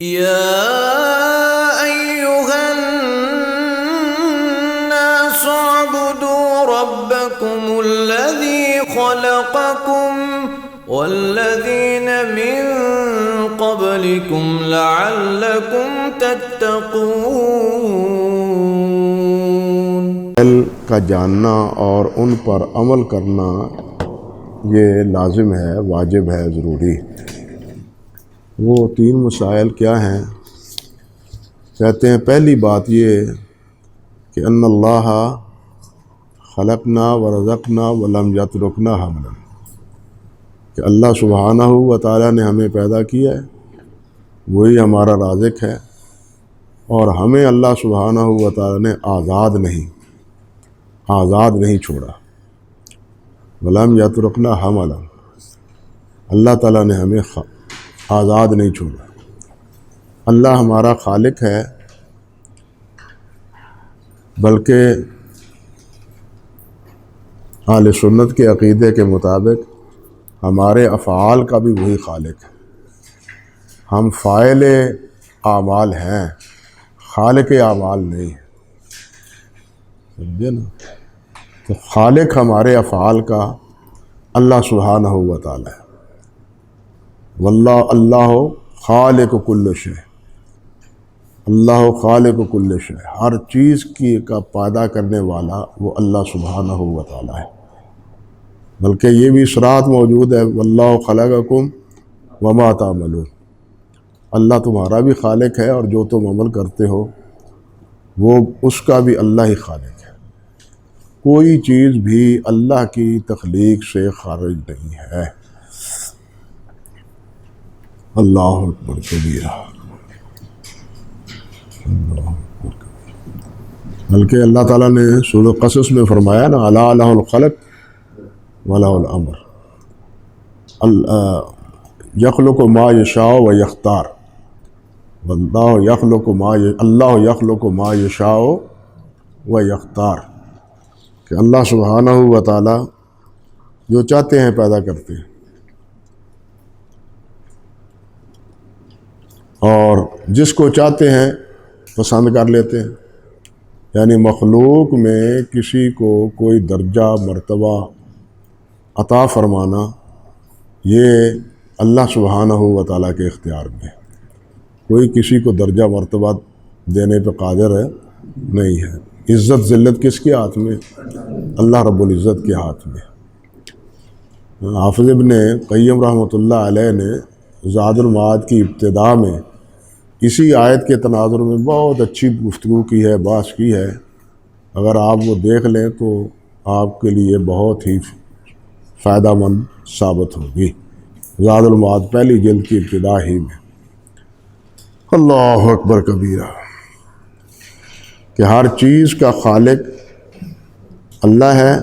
يا أيها الناس اعبدوا ربكم الذي خلقكم والذين من قبلكم لعلكم تتقون۔ کا جاننا اور ان پر عمل کرنا یہ لازم ہے، واجب ہے، ضروری۔ وہ 3 مسائل کیا ہیں؟ کہتے ہیں پہلی بات یہ کہ ان اللہ خلقنا ورزقنا ولم یترکنا حملا، کہ اللہ سبحانہ و تعالیٰ نے ہمیں پیدا کیا ہے، وہی ہمارا رازق ہے، اور ہمیں اللہ سبحانہ و تعالیٰ نے آزاد نہیں چھوڑا۔ ولم یترکنا حملا، اللہ تعالیٰ نے ہمیں آزاد نہیں چھوڑا۔ اللہ ہمارا خالق ہے، بلکہ اہل سنت کے عقیدے کے مطابق ہمارے افعال کا بھی وہی خالق ہے۔ ہم فاعل اعمال ہیں، خالق اعمال نہیں ہیں، سمجھے نا؟ تو خالق ہمارے افعال کا اللہ سبحانہ و تعالی ہے۔ واللہ اللہ خالق کل شے، اللہ خالق کل شے، ہر چیز کا پیدا کرنے والا وہ اللہ سبحانہ و تعالی ہے۔ بلکہ یہ بھی صراط موجود ہے، واللہ خلقکم وما تعملون، اللہ تمہارا بھی خالق ہے اور جو تم عمل کرتے ہو وہ اس کا بھی اللہ ہی خالق ہے۔ کوئی چیز بھی اللہ کی تخلیق سے خارج نہیں ہے۔ اللہ اکبر کبیرہ، بلکہ اللہ تعالیٰ نے سورۃ قصص میں فرمایا نا، الا لہ الخلق ولہ الامر، یخلق ما یشاء و یختار، اللہ یخلق ما یشاء و یختار، کہ اللہ سبحانہ و تعالیٰ جو چاہتے ہیں پیدا کرتے ہیں، اور جس کو چاہتے ہیں پسند کر لیتے ہیں۔ یعنی مخلوق میں کسی کو کوئی درجہ مرتبہ عطا فرمانا یہ اللہ سبحانہ و تعالیٰ کے اختیار میں ہے۔ کوئی کسی کو درجہ مرتبہ دینے پہ قادر ہے نہیں ہے۔ عزت ذلت کس کے ہاتھ میں؟ اللہ رب العزت کے ہاتھ میں۔ حافظ ابن قیم رحمۃ اللہ علیہ نے زاد المعاد کی ابتدا میں اسی آیت کے تناظر میں بہت اچھی گفتگو کی ہے، بحث کی ہے۔ اگر آپ وہ دیکھ لیں تو آپ کے لیے بہت ہی فائدہ مند ثابت ہوگی۔ زاد المعاد پہلی جلد کی ابتدا ہی میں۔ اللہ اکبر کبیرہ، کہ ہر چیز کا خالق اللہ ہے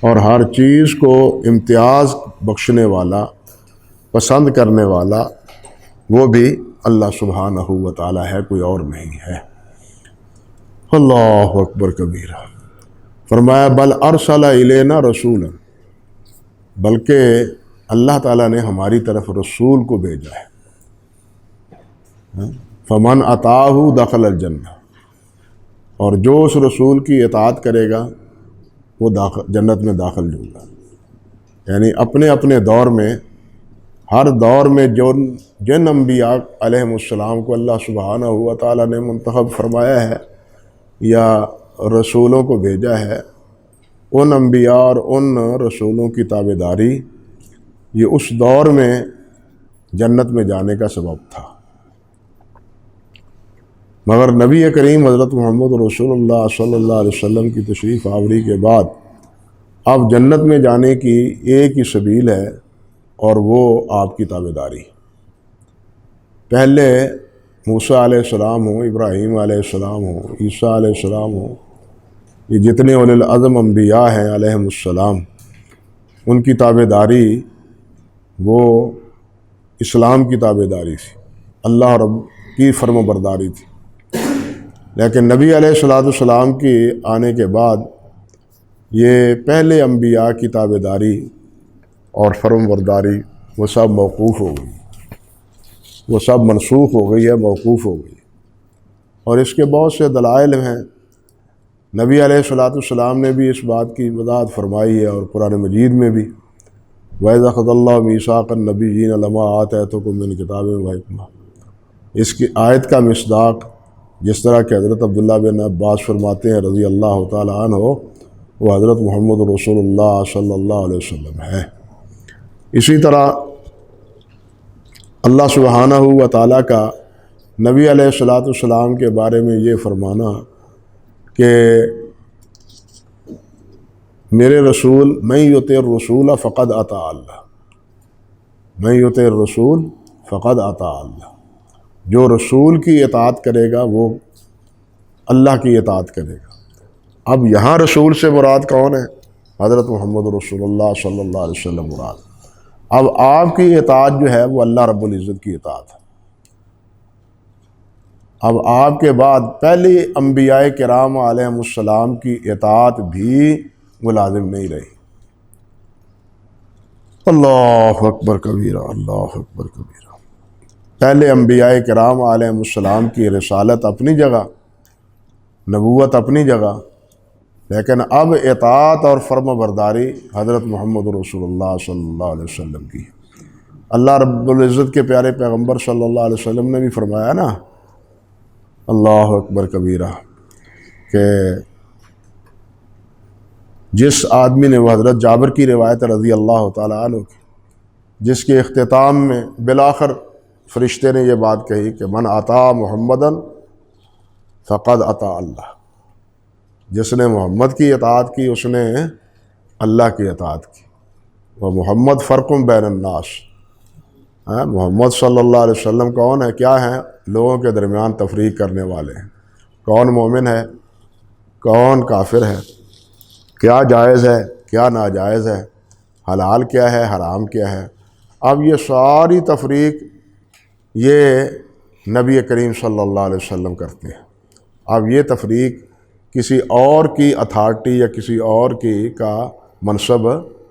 اور ہر چیز کو امتیاز بخشنے والا، پسند کرنے والا وہ بھی اللہ سبحانہ و تعالی ہے، کوئی اور نہیں ہے۔ اللہ اکبر کبیرہ۔ فرمایا بل ارسل الینا رسولا، بلکہ اللہ تعالیٰ نے ہماری طرف رسول کو بھیجا ہے۔ فمن اطاعہ دخل الجنہ، اور جو اس رسول کی اطاعت کرے گا وہ جنت میں داخل ہوگا۔ یعنی اپنے اپنے دور میں، ہر دور میں جن انبیاء علیہم السلام کو اللہ سبحانہ و تعالیٰ نے منتخب فرمایا ہے یا رسولوں کو بھیجا ہے، ان انبیاء اور ان رسولوں کی تابعداری یہ اس دور میں جنت میں جانے کا سبب تھا۔ مگر نبی کریم حضرت محمد رسول اللہ صلی اللہ علیہ وسلم کی تشریف آوری کے بعد اب جنت میں جانے کی ایک ہی سبیل ہے، اور وہ آپ کی تابعداری۔ پہلے موسیٰ علیہ السلام ہوں، ابراہیم علیہ السلام ہوں، عیسیٰ علیہ السلام ہوں، یہ جتنے اولی العزم انبیاء ہیں علیہم السلام، ان کی تابعداری وہ اسلام کی تابعداری تھی، اللہ رب کی فرم برداری تھی۔ لیکن نبی علیہ السلام کی آنے کے بعد یہ پہلے انبیاء کی تابعداری اور فرم برداری وہ سب موقوف ہو گئی۔ وہ سب منسوخ ہو گئی ہے، موقوف ہو گئی. اور اس کے بہت سے دلائل ہیں. نبی علیہ الصلوۃ والسلام نے بھی اس بات کی وضاحت فرمائی ہے، اور قرآن مجید میں بھی وَإِذْ أَخَذَ اللَّهُ مِيثَاقَ النَّبِيِّينَ لَمَا آتَيْتُكُم مِّن كِتَابٍ وَحِكْمَةٍ. اس کی آیت کا مصداق جس طرح کہ حضرت عبداللہ بن عباس فرماتے ہیں رضی اللہ تعالی عنہ، وہ حضرت محمد رسول اللہ صلی اللہ علیہ وسلم ہے. اسی طرح اللہ سبحانہ و تعالیٰ کا نبی علیہ الصلوۃ والسلام کے بارے میں یہ فرمانا کہ میرے رسول من یطع الرسول فقد اطاع اللہ، من یطع الرسول فقد اطاع اللہ. جو رسول کی اطاعت کرے گا وہ اللہ کی اطاعت کرے گا. اب یہاں رسول سے مراد کون ہے؟ حضرت محمد رسول اللہ صلی اللہ علیہ وسلم مراد. اب آپ کی اطاعت جو ہے وہ اللہ رب العزت کی اطاعت ہے. اب آپ کے بعد پہلے انبیاء کرام علیہ السلام کی اطاعت بھی ملازم نہیں رہی. اللہ اکبر کبیرہ، اللہ اکبر کبیرہ. پہلے انبیاء کرام علیہ السلام کی رسالت اپنی جگہ، نبوت اپنی جگہ، لیکن اب اطاعت اور فرم برداری حضرت محمد رسول اللہ صلی اللہ علیہ وسلم کی. اللہ رب العزت کے پیارے پیغمبر صلی اللہ علیہ وسلم نے بھی فرمایا نا، اللہ اکبر کبیرہ، کہ جس آدمی نے، وہ حضرت جابر کی روایت رضی اللہ تعالیٰ عنہ کی، جس کے اختتام میں بالآخر فرشتے نے یہ بات کہی کہ من اطاع محمدً فقد اطاع اللہ. جس نے محمد کی اطاعت کی اس نے اللہ کی اطاعت کی. وہ محمد فرق بین الناس. محمد صلی اللہ علیہ وسلم کون ہے؟ کیا ہیں؟ لوگوں کے درمیان تفریق کرنے والے ہیں. کون مومن ہے، کون کافر ہے، کیا جائز ہے، کیا ناجائز ہے، حلال کیا ہے، حرام کیا ہے. اب یہ ساری تفریق یہ نبی کریم صلی اللہ علیہ وسلم کرتے ہیں. اب یہ تفریق کسی اور کی اتھارٹی یا کسی اور کی کا منصب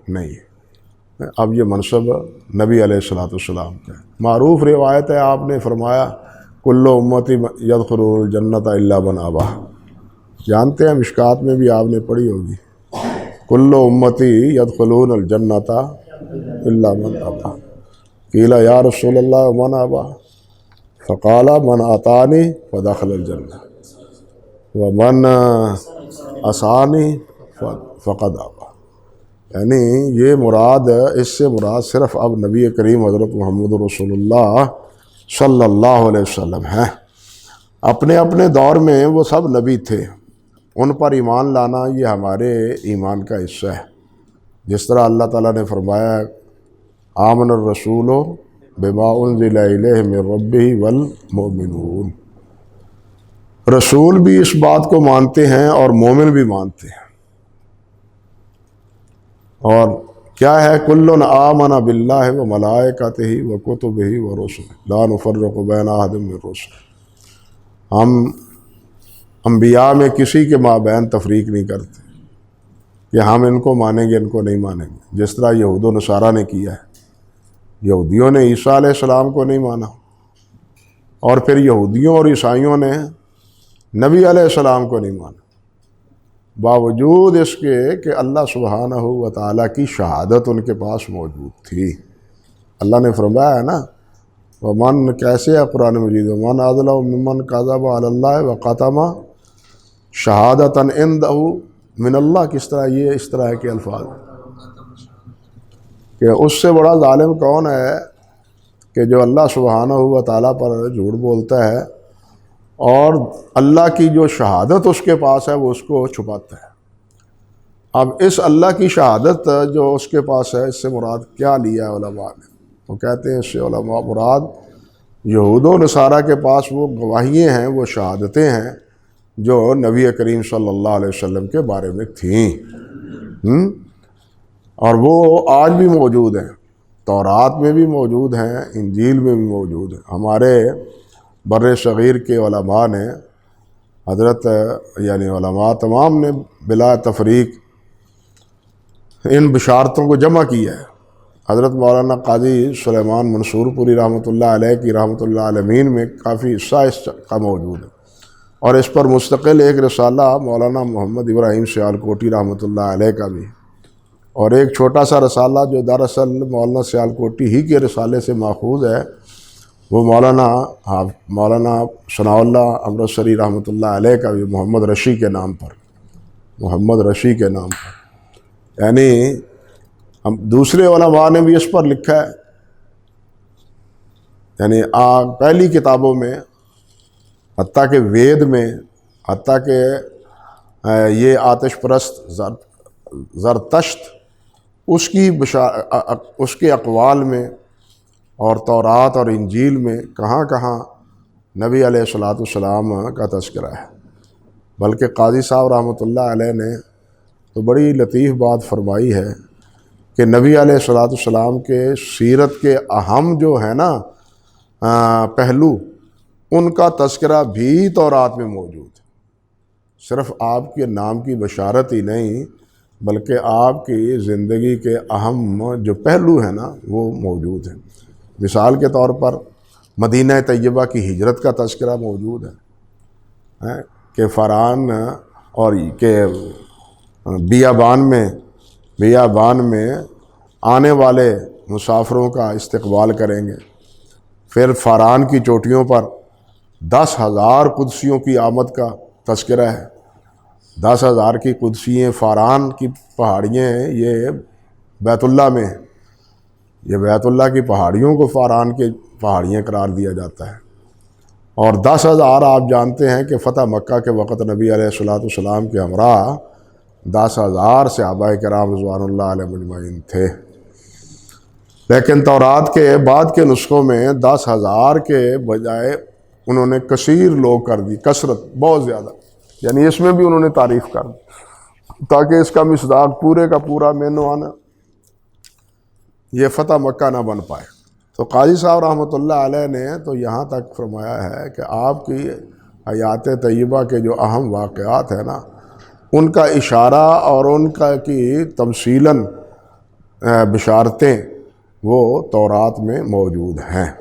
نہیں ہے. اب یہ منصب نبی علیہ الصلوۃ والسلام کا ہے. معروف روایت ہے، آپ نے فرمایا کل امتی یدخلون الجنۃ الا من ابا. جانتے ہیں، مشکات میں بھی آپ نے پڑھی ہوگی، کل امتی یدخلون الجنۃ الا من ابا. قیل یا رسول اللہ من ابا؟ فقال من اطاعنی فدخل الجنہ ومن عصانی فقد ابا. یعنی یہ مراد، اس سے مراد صرف اب نبی کریم حضرت محمد رسول اللہ صلی اللہ علیہ وسلم ہیں. اپنے اپنے دور میں وہ سب نبی تھے، ان پر ایمان لانا یہ ہمارے ایمان کا حصہ ہے. جس طرح اللہ تعالیٰ نے فرمایا آمن الرسول بما انزل الیہ من ربہ والمؤمنون. رسول بھی اس بات کو مانتے ہیں اور مومن بھی مانتے ہیں. اور کیا ہے؟ کل آمن باللہ وملائکتہ وکتبہ ورسلہ لا نفرق بین احد من رسلہ. ہم انبیاء میں کسی کے مابین تفریق نہیں کرتے کہ ہم ان کو مانیں گے، ان کو نہیں مانیں گے. جس طرح یہود و نصارہ نے کیا ہے، یہودیوں نے عیسیٰ علیہ السلام کو نہیں مانا، اور پھر یہودیوں اور عیسائیوں نے نبی علیہ السلام کو نہیں مانا، باوجود اس کے کہ اللہ سبحانہ و تعالیٰ کی شہادت ان کے پاس موجود تھی. اللہ نے فرمایا ہے نا، ومن، کیسے ہے قرآن مجید، ومن اظلم ممن کذب علی اللہ وکتم شہادۃ عندہ من اللہ. کس طرح یہ اس طرح کے الفاظ کہ اس سے بڑا ظالم کون ہے کہ جو اللہ سبحانہ و تعالیٰ پر جھوٹ بولتا ہے اور اللہ کی جو شہادت اس کے پاس ہے وہ اس کو چھپاتا ہے. اب اس اللہ کی شہادت جو اس کے پاس ہے، اس سے مراد کیا لیا ہے علماء نے؟ وہ کہتے ہیں اس سے علماء مراد یہود و نصارہ کے پاس وہ گواہیاں ہیں، وہ شہادتیں ہیں جو نبی کریم صلی اللہ علیہ وسلم کے بارے میں تھیں، اور وہ آج بھی موجود ہیں. تورات میں بھی موجود ہیں، انجیل میں بھی موجود ہیں. ہمارے بر صغیر کے علماء نے، حضرت یعنی علماء تمام نے بلا تفریق ان بشارتوں کو جمع کیا ہے حضرت مولانا قاضی سلیمان منصور پوری رحمۃ اللہ علیہ کی رحمۃ اللہ عالمین میں کافی حصہ اس کا موجود ہے، اور اس پر مستقل ایک رسالہ مولانا محمد ابراہیم سیالکوٹی رحمۃ اللہ علیہ کا بھی ہے، اور ایک چھوٹا سا رسالہ جو دراصل مولانا سیالکوٹی ہی کے رسالے سے ماخوذ ہے، وہ مولانا ثناء اللہ امرتسری رحمۃ اللہ علیہ کا بھی، محمد رشی کے نام پر، یعنی ہم دوسرے علماء نے بھی اس پر لکھا ہے، یعنی پہلی کتابوں میں، حتیٰ کہ وید میں، حتیٰ کہ یہ آتش پرست زرتشت اس کے اقوال میں اور تورات اور انجیل میں کہاں کہاں نبی علیہ الصلوۃ والسلام کا تذکرہ ہے۔ بلکہ قاضی صاحب رحمۃ اللہ علیہ نے تو بڑی لطیف بات فرمائی ہے کہ نبی علیہ الصلوۃ والسلام کے سیرت کے اہم جو ہے نا پہلو، ان کا تذکرہ بھی تورات میں موجود ہے۔ صرف آپ کے نام کی بشارت ہی نہیں، بلکہ آپ کی زندگی کے اہم جو پہلو ہیں نا وہ موجود ہیں۔ مثال کے طور پر مدینہ طیبہ کی ہجرت کا تذکرہ موجود ہے کہ فاران اور کہ بیابان میں آنے والے مسافروں کا استقبال کریں گے۔ پھر فاران کی چوٹیوں پر 10,000 قدسیوں کی آمد کا تذکرہ ہے۔ 10,000 کی قدسییں فاران کی پہاڑیاں ہیں، یہ بیت اللہ میں ہیں، یہ بیت اللہ کی پہاڑیوں کو فاران کی پہاڑیاں قرار دیا جاتا ہے۔ اور 10,000 آپ جانتے ہیں کہ فتح مکہ کے وقت نبی علیہ الصلوۃ والسلام کے ہمراہ 10,000 صحابہ کرام رضوان اللہ علیہ مجمعین تھے، لیکن تورات کے بعد کے نسخوں میں 10,000 کے بجائے انہوں نے کثیر لوگ کر دی، کثرت بہت زیادہ، یعنی اس میں بھی انہوں نے تعریف کر دی تاکہ اس کا مصداق پورے کا پورا مینوانا یہ فتح مکہ نہ بن پائے۔ تو قاضی صاحب رحمۃ اللہ علیہ نے تو یہاں تک فرمایا ہے کہ آپ کی حیات طیبہ کے جو اہم واقعات ہیں نا، ان کا اشارہ اور ان کا کی تمثیلاً بشارتیں وہ تورات میں موجود ہیں۔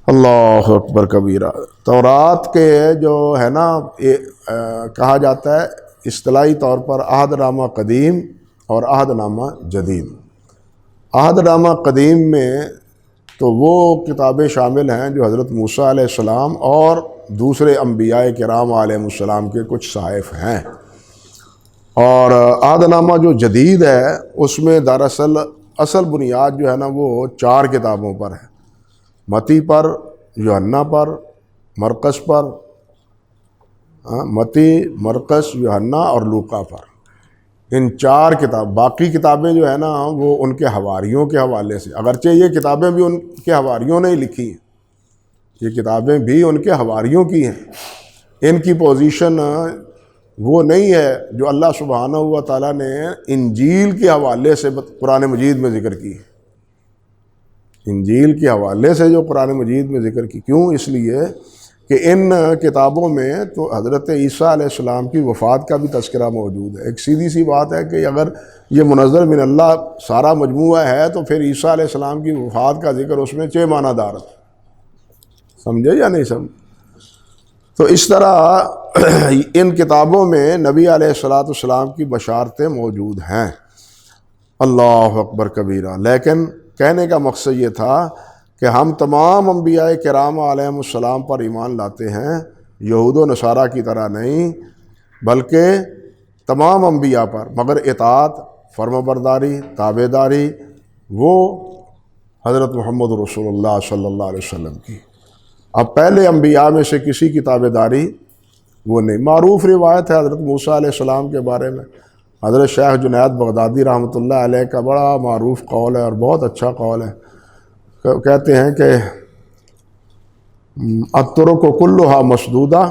اللہ اکبر کبیرہ۔ تورات کے جو ہے نا کہا جاتا ہے اصطلاحی طور پر عہد نامہ قدیم اور عہد نامہ جدید۔ عہد نامہ قدیم میں تو وہ کتابیں شامل ہیں جو حضرت موسیٰ علیہ السلام اور دوسرے انبیاء کرام علیہ السلام کے کچھ صحائف ہیں، اور عہد نامہ جو جدید ہے اس میں دراصل اصل بنیاد جو ہے نا وہ 4 کتابوں پر ہے، متی پر، یوحنا پر، مرقس پر، متی، مرقس، یوحنا اور لوقا پر، ان 4 کتاب۔ باقی کتابیں جو ہے نا وہ ان کے حواریوں کے حوالے سے، اگرچہ یہ کتابیں بھی ان کے حواریوں نے ہی لکھی ہیں، یہ کتابیں بھی ان کے حواریوں کی ہیں، ان کی پوزیشن وہ نہیں ہے جو اللہ سبحانہ و تعالیٰ نے انجیل کے حوالے سے قرآن مجید میں ذکر کی ہے۔ انجیل کے حوالے سے جو قرآن مجید میں ذکر کی، کیوں؟ اس لیے کہ ان کتابوں میں تو حضرت عیسیٰ علیہ السلام کی وفات کا بھی تذکرہ موجود ہے۔ ایک سیدھی سی بات ہے کہ اگر یہ منزل من اللہ سارا مجموعہ ہے تو پھر عیسیٰ علیہ السلام کی وفات کا ذکر اس میں چہ معنی دار ہے، سمجھے یا نہیں سمجھے؟ تو اس طرح ان کتابوں میں نبی علیہ الصلوۃ والسلام کی بشارتیں موجود ہیں۔ اللہ اکبر کبیرہ۔ لیکن کہنے کا مقصد یہ تھا کہ ہم تمام انبیاء کرام علیہ السلام پر ایمان لاتے ہیں، یہود و نصارہ کی طرح نہیں، بلکہ تمام انبیاء پر، مگر اطاعت، فرمانبرداری، تابعداری وہ حضرت محمد رسول اللہ صلی اللہ علیہ وسلم کی۔ اب پہلے انبیاء میں سے کسی کی تابعداری وہ نہیں۔ معروف روایت ہے حضرت موسیٰ علیہ السلام کے بارے میں، حضرت شیخ جنید بغدادی رحمۃ اللہ علیہ کا بڑا معروف قول ہے اور بہت اچھا قول ہے۔ کہتے ہیں کہ الطرق کلھا مسدودہ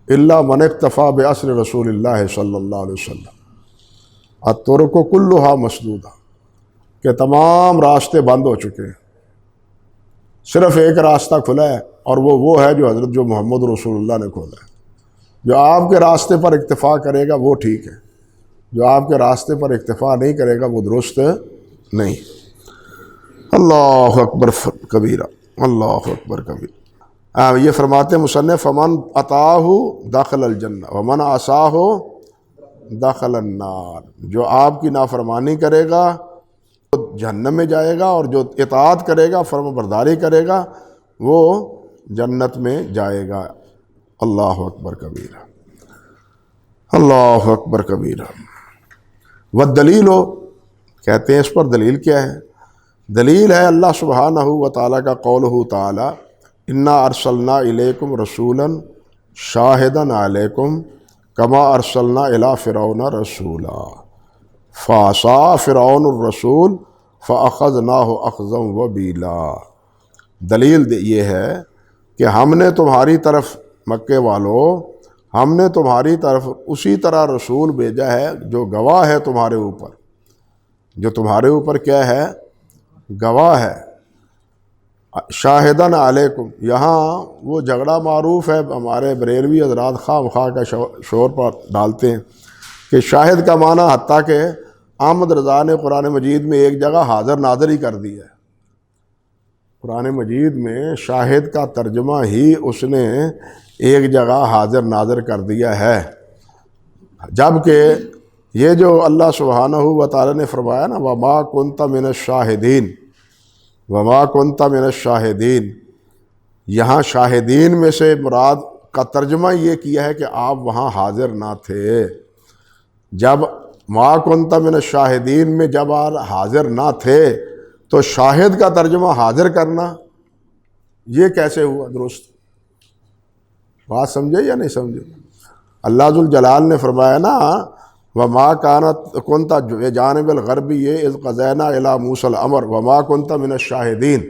الا من اکتفی بعصر رسول اللہ صلی اللہ علیہ وسلم۔ الطرق کلھا مسدودہ، کہ تمام راستے بند ہو چکے ہیں، صرف ایک راستہ کھلا ہے، اور وہ ہے جو حضرت جو محمد رسول اللہ نے کھولا ہے۔ جو آپ کے راستے پر اکتفا کرے گا وہ ٹھیک ہے، جو آپ کے راستے پر اکتفا نہیں کرے گا وہ درست نہیں۔ اللہ اکبر کبیرہ، اللہ اکبر کبیرہ۔ یہ فرماتے ہیں مصنف فمن اطاعہ دخل الجنہ ومن عصاہ دخل النار، جو آپ کی نافرمانی کرے گا وہ جہنم میں جائے گا، اور جو اطاعت کرے گا، فرما برداری کرے گا، وہ جنت میں جائے گا۔ اللہ اکبر کبیرہ، اللہ اکبر کبیرہ۔ والدلیل کہتے ہیں اس پر دلیل کیا ہے؟ دلیل ہے اللہ سبحانہ و تعالیٰ کا قولہ تعالیٰ انا ارسلنا الیکم رسولا شاہدا علیکم کما ارسلنا الی فرعون رسولا فعصا فرعون الرسول فاخذناہ اخذا وبیلا۔ دلیل یہ ہے کہ ہم نے تمہاری طرف، مکے والوں، ہم نے تمہاری طرف اسی طرح رسول بھیجا ہے جو گواہ ہے تمہارے اوپر، جو تمہارے اوپر کیا ہے؟ گواہ ہے۔ شاہدن علیکم، یہاں وہ جھگڑا معروف ہے، ہمارے بریلوی حضرات خواہ مخواہ کا شور پر ڈالتے ہیں کہ شاہد کا معنی، حتیٰ کہ احمد رضا نے قرآن مجید میں ایک جگہ حاضر ناظر ہی کر دیا ہے۔ قرآن مجید میں شاہد کا ترجمہ ہی اس نے ایک جگہ حاضر ناظر کر دیا ہے، جبکہ یہ جو اللہ سبحانہ و تعالیٰ نے فرمایا نا وما کنت من الشاہدین، وما کنت من الشاہدین، یہاں شاہدین میں سے مراد کا ترجمہ یہ کیا ہے کہ آپ وہاں حاضر نہ تھے۔ جب ما کنت من الشاہدین میں جب آپ حاضر نہ تھے تو شاہد کا ترجمہ حاضر کرنا یہ کیسے ہوا درست؟ بات سمجھے یا نہیں سمجھے؟ اللہ ذوالجلال نے فرمایا نا وما كانت كنت بجانب الغربی اذ قضینا الی موسیٰ الامر وما كنت من الشاہدین۔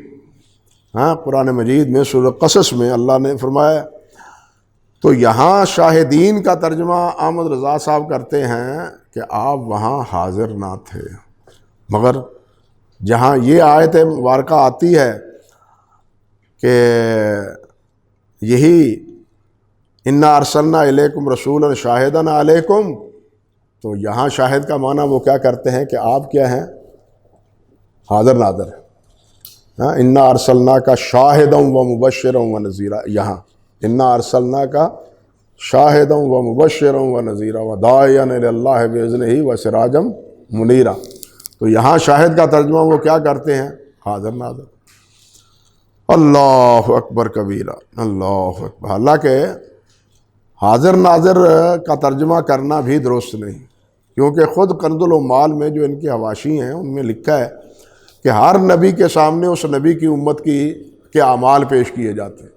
ہاں، قرآن مجید میں سورہ قصص میں اللہ نے فرمایا۔ تو یہاں شاہدین کا ترجمہ احمد رضا صاحب کرتے ہیں کہ آپ وہاں حاضر نہ تھے، مگر جہاں یہ آیت مبارکہ آتی ہے کہ یہی انا ارسلنا الیکم رسولا شاہدا علیکم، تو یہاں شاہد کا معنی وہ کیا کرتے ہیں کہ آپ کیا ہیں؟ حاضر ناظر ہیں۔ انا ارسلنا کا شاہدا و مبشرا و نذیرا، یہاں انا ارسلنا کا شاہدا و مبشرا و نذیرا و داعیا الی اللہ باذنہ و سراجا منیرا، تو یہاں شاہد کا ترجمہ وہ کیا کرتے ہیں؟ حاضر ناظر۔ اللہ اکبر کبیرہ، اللہ اکبر۔ حالانکہ حاضر ناظر کا ترجمہ کرنا بھی درست نہیں، کیونکہ خود کنز العمال میں جو ان کے حواشی ہیں ان میں لکھا ہے کہ ہر نبی کے سامنے اس نبی کی امت کے اعمال پیش کیے جاتے ہیں،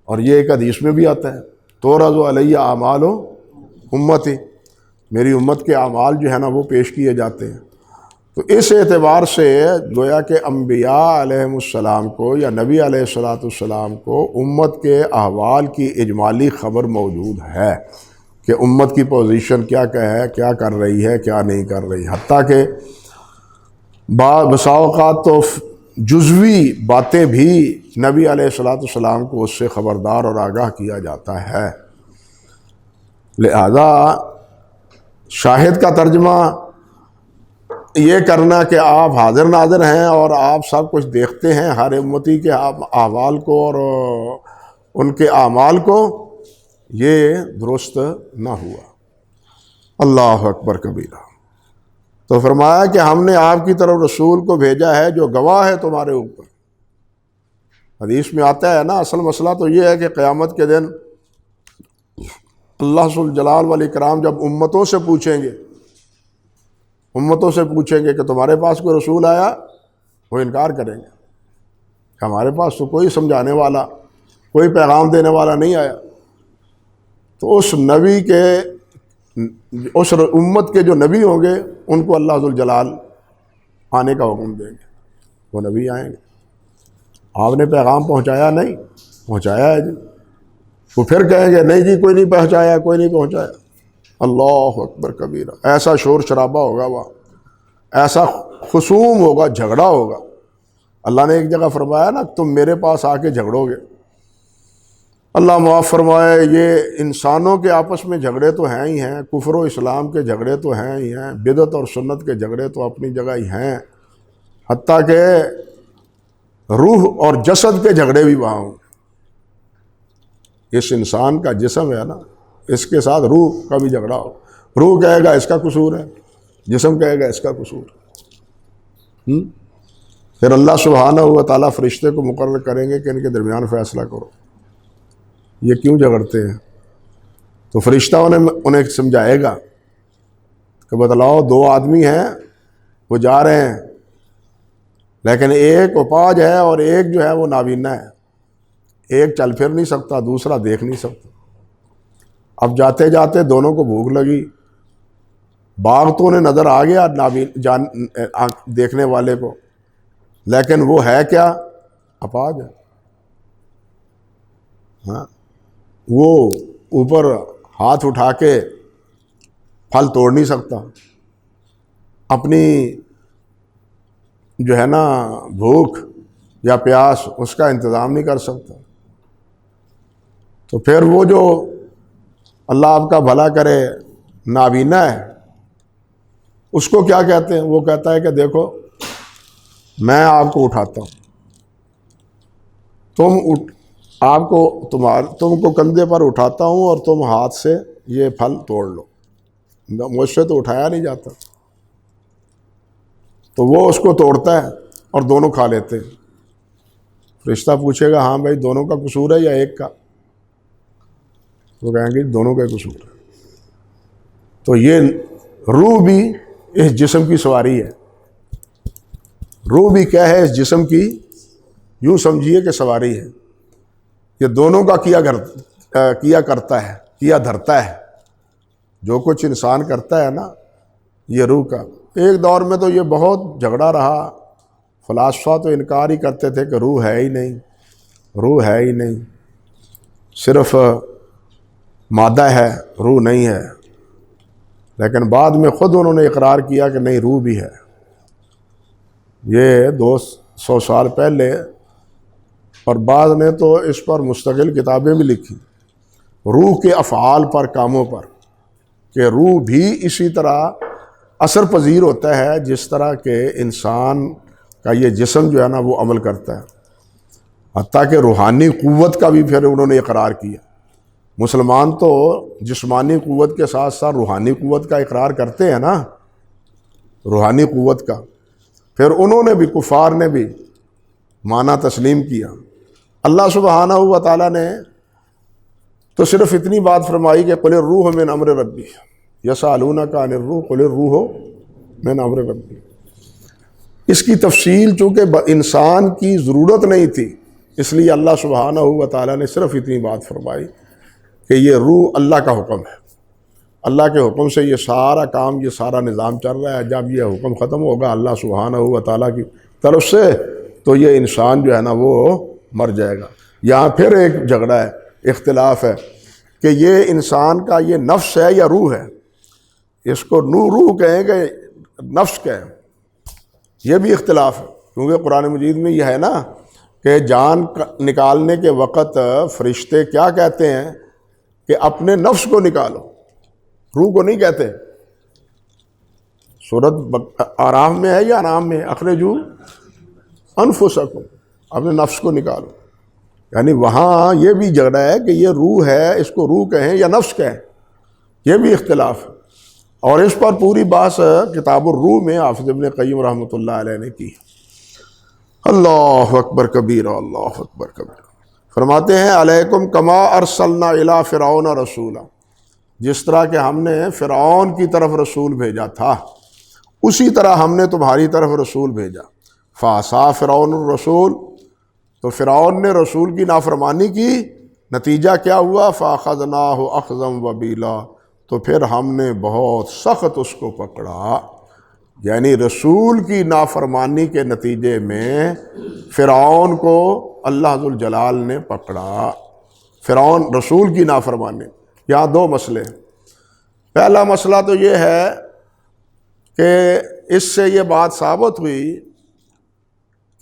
اور یہ ایک حدیث میں بھی آتا ہے تورض علیہ اعمال امتی، میری امت کے اعمال جو ہے نا وہ پیش کیے جاتے ہیں۔ تو اس اعتبار سے گویا کہ انبیاء علیہم السلام کو یا نبی علیہ السلام کو امت کے احوال کی اجمالی خبر موجود ہے کہ امت کی پوزیشن کیا ہے، کیا کر رہی ہے، کیا نہیں کر رہی، حتیٰ کہ بسا اوقات تو جزوی باتیں بھی نبی علیہ السلام کو اس سے خبردار اور آگاہ کیا جاتا ہے۔ لہذا شاہد کا ترجمہ یہ کرنا کہ آپ حاضر ناظر ہیں اور آپ سب کچھ دیکھتے ہیں ہر امتی کے احوال کو اور ان کے اعمال کو، یہ درست نہ ہوا۔ اللہ اکبر کبیرہ۔ تو فرمایا کہ ہم نے آپ کی طرف رسول کو بھیجا ہے جو گواہ ہے تمہارے اوپر۔ حدیث میں آتا ہے نا، اصل مسئلہ تو یہ ہے کہ قیامت کے دن اللہ ذوالجلال والاکرام جب امتوں سے پوچھیں گے کہ تمہارے پاس کوئی رسول آیا، وہ انکار کریں گے کہ ہمارے پاس تو کوئی سمجھانے والا، کوئی پیغام دینے والا نہیں آیا۔ تو اس نبی کے، اس امت کے جو نبی ہوں گے ان کو اللہ ذوالجلال آنے کا حکم دیں گے، وہ نبی آئیں گے۔ آپ نے پیغام پہنچایا؟ نہیں پہنچایا ہے جی۔ وہ پھر کہیں گے نہیں جی کوئی نہیں پہنچایا، کوئی نہیں پہنچایا۔ اللہ اکبر کبیرہ۔ ایسا شور شرابہ ہوگا وہاں، ایسا خصوم ہوگا، جھگڑا ہوگا۔ اللہ نے ایک جگہ فرمایا نا تم میرے پاس آ کے جھگڑو گے۔ اللہ معاف فرمائے، یہ انسانوں کے آپس میں جھگڑے تو ہیں ہی ہیں، کفر و اسلام کے جھگڑے تو ہیں ہی ہیں، بدعت اور سنت کے جھگڑے تو اپنی جگہ ہی ہیں، حتیٰ کہ روح اور جسد کے جھگڑے بھی وہاں ہوں۔ اس انسان کا جسم ہے نا، اس کے ساتھ روح کا بھی جھگڑا ہو، روح کہے گا اس کا قصور ہے، جسم کہے گا اس کا قصور ہے۔ پھر اللہ سبحانہ و تعالیٰ فرشتے کو مقرر کریں گے کہ ان کے درمیان فیصلہ کرو، یہ کیوں جھگڑتے ہیں؟ تو فرشتہ انہیں سمجھائے گا کہ بتلاؤ، دو آدمی ہیں، وہ جا رہے ہیں، لیکن ایک اپاہج ہے اور ایک جو ہے وہ نابینا ہے، ایک چل پھر نہیں سکتا، دوسرا دیکھ نہیں سکتا۔ اب جاتے جاتے دونوں کو بھوک لگی، باغ تو انہیں نظر آ گیا دیکھنے والے کو، لیکن وہ ہے کیا؟ اپاہج ہے۔ ہاں، وہ اوپر ہاتھ اٹھا کے پھل توڑ نہیں سکتا، اپنی جو ہے نا بھوک یا پیاس اس کا انتظام نہیں کر سکتا۔ تو پھر وہ جو اللہ آپ کا بھلا کرے نابینا ہے، اس کو کیا کہتے ہیں؟ وہ کہتا ہے کہ دیکھو میں آپ کو اٹھاتا ہوں، تم کو کندھے پر اٹھاتا ہوں اور تم ہاتھ سے یہ پھل توڑ لو، مجھ سے تو اٹھایا نہیں جاتا۔ تو وہ اس کو توڑتا ہے اور دونوں کھا لیتے ہیں۔ فرشتہ پوچھے گا ہاں بھائی دونوں کا قصور ہے یا ایک کا؟ وہ کہیں گے دونوں کا قصور ہے۔ تو یہ روح بھی اس جسم کی سواری ہے، روح بھی کیا ہے؟ اس جسم کی یوں سمجھیے کہ سواری ہے۔ یہ دونوں کا کیا کرتا ہے، کیا دھرتا ہے، جو کچھ انسان کرتا ہے نا یہ روح کا۔ ایک دور میں تو یہ بہت جھگڑا رہا، فلاسفہ تو انکار ہی کرتے تھے کہ روح ہے ہی نہیں، روح ہے ہی نہیں، صرف مادہ ہے، روح نہیں ہے۔ لیکن بعد میں خود انہوں نے اقرار کیا کہ نہیں، روح بھی ہے۔ یہ 200 سال پہلے، اور بعض نے تو اس پر مستقل کتابیں بھی لکھی، روح کے افعال پر، کاموں پر، کہ روح بھی اسی طرح اثر پذیر ہوتا ہے جس طرح کہ انسان کا یہ جسم جو ہے نا وہ عمل کرتا ہے۔ حتیٰ کہ روحانی قوت کا بھی پھر انہوں نے اقرار کیا۔ مسلمان تو جسمانی قوت کے ساتھ ساتھ روحانی قوت کا اقرار کرتے ہیں نا، روحانی قوت کا۔ پھر انہوں نے بھی، کفار نے بھی معنی تسلیم کیا۔ اللہ سبحانہ و تعالیٰ نے تو صرف اتنی بات فرمائی کہ قل الروح من امر ربی یسألونک عن الروح قل الروح من امر ربی۔ اس کی تفصیل چونکہ انسان کی ضرورت نہیں تھی، اس لیے اللہ سبحانہ و تعالیٰ نے صرف اتنی بات فرمائی کہ یہ روح اللہ کا حکم ہے، اللہ کے حکم سے یہ سارا کام، یہ سارا نظام چل رہا ہے۔ جب یہ حکم ختم ہوگا اللہ سبحانہ و تعالیٰ کی طرف سے تو یہ انسان جو ہے نا وہ مر جائے گا۔ یہاں پھر ایک جھگڑا ہے، اختلاف ہے کہ یہ انسان کا یہ نفس ہے یا روح ہے۔ اس کو روح کہیں کہ نفس کہیں، یہ بھی اختلاف ہے، کیونکہ قرآن مجید میں یہ ہے نا کہ جان نکالنے کے وقت فرشتے کیا کہتے ہیں کہ اپنے نفس کو نکالو، روح کو نہیں کہتے۔ سورۃ آراف میں ہے یا انعام میں؟ اخرجوا انفسکم، اپنے نفس کو نکالو۔ یعنی وہاں یہ بھی جھگڑا ہے کہ یہ روح ہے، اس کو روح کہیں یا نفس کہیں، یہ بھی اختلاف ہے۔ اور اس پر پوری بحث کتاب الروح میں حافظ ابن قیم رحمۃ اللہ علیہ نے کی۔ اللہ اکبر کبیرہ، اللہ اکبر کبیرہ۔ فرماتے ہیں علیکم کما ارسلنا الی فرعون رسولا، جس طرح کہ ہم نے فرعون کی طرف رسول بھیجا تھا اسی طرح ہم نے تمہاری طرف رسول بھیجا۔ فعصا فرعون الرسول، تو فرعون نے رسول کی نافرمانی کی، نتیجہ کیا ہوا؟ فاخذناہ اخذا وبیلا، تو پھر ہم نے بہت سخت اس کو پکڑا۔ یعنی رسول کی نافرمانی کے نتیجے میں فرعون کو اللہ ذوالجلال نے پکڑا۔ فرعون رسول کی نافرمانی، یہاں دو مسئلے ہیں۔ پہلا مسئلہ تو یہ ہے کہ اس سے یہ بات ثابت ہوئی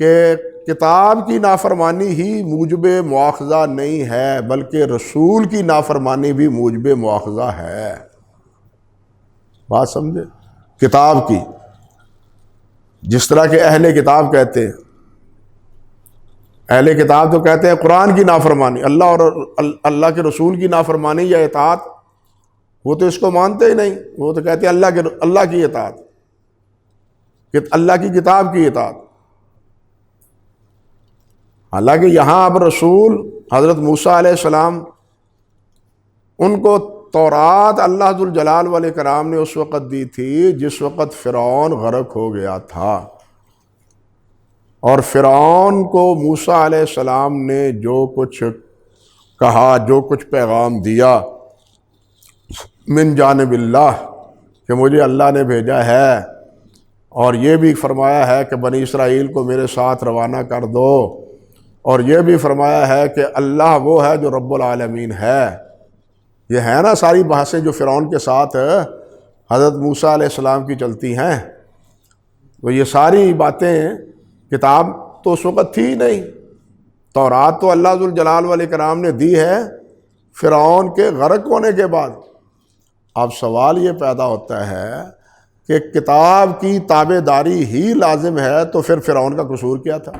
کہ کتاب کی نافرمانی ہی موجب مواخذہ نہیں ہے، بلکہ رسول کی نافرمانی بھی موجب مواخذہ ہے۔ بات سمجھے؟ کتاب کی جس طرح کہ اہل کتاب کہتے ہیں، اہل کتاب تو کہتے ہیں قرآن کی نافرمانی، اللہ اور اللہ کے رسول کی نافرمانی یا اطاعت، وہ تو اس کو مانتے ہی نہیں، وہ تو کہتے ہیں اللہ کی اطاعت، کہ اللہ کی کتاب کی اطاعت۔ حالانکہ یہاں اب رسول حضرت موسیٰ علیہ السلام، ان کو تورات اللہ ذوالجلال والاکرام نے اس وقت دی تھی جس وقت فرعون غرق ہو گیا تھا، اور فرعون کو موسیٰ علیہ السلام نے جو کچھ کہا، جو کچھ پیغام دیا من جانب اللہ کہ مجھے اللہ نے بھیجا ہے، اور یہ بھی فرمایا ہے کہ بنی اسرائیل کو میرے ساتھ روانہ کر دو، اور یہ بھی فرمایا ہے کہ اللہ وہ ہے جو رب العالمین ہے، یہ ہے نا ساری بحثیں جو فرعون کے ساتھ حضرت موسیٰ علیہ السلام کی چلتی ہیں، تو یہ ساری باتیں، کتاب تو اس وقت تھی نہیں، تورات تو اللہ ذوالجلال والاکرام نے دی ہے فرعون کے غرق ہونے کے بعد۔ اب سوال یہ پیدا ہوتا ہے کہ کتاب کی تابع داری ہی لازم ہے تو پھر فرعون کا قصور کیا تھا؟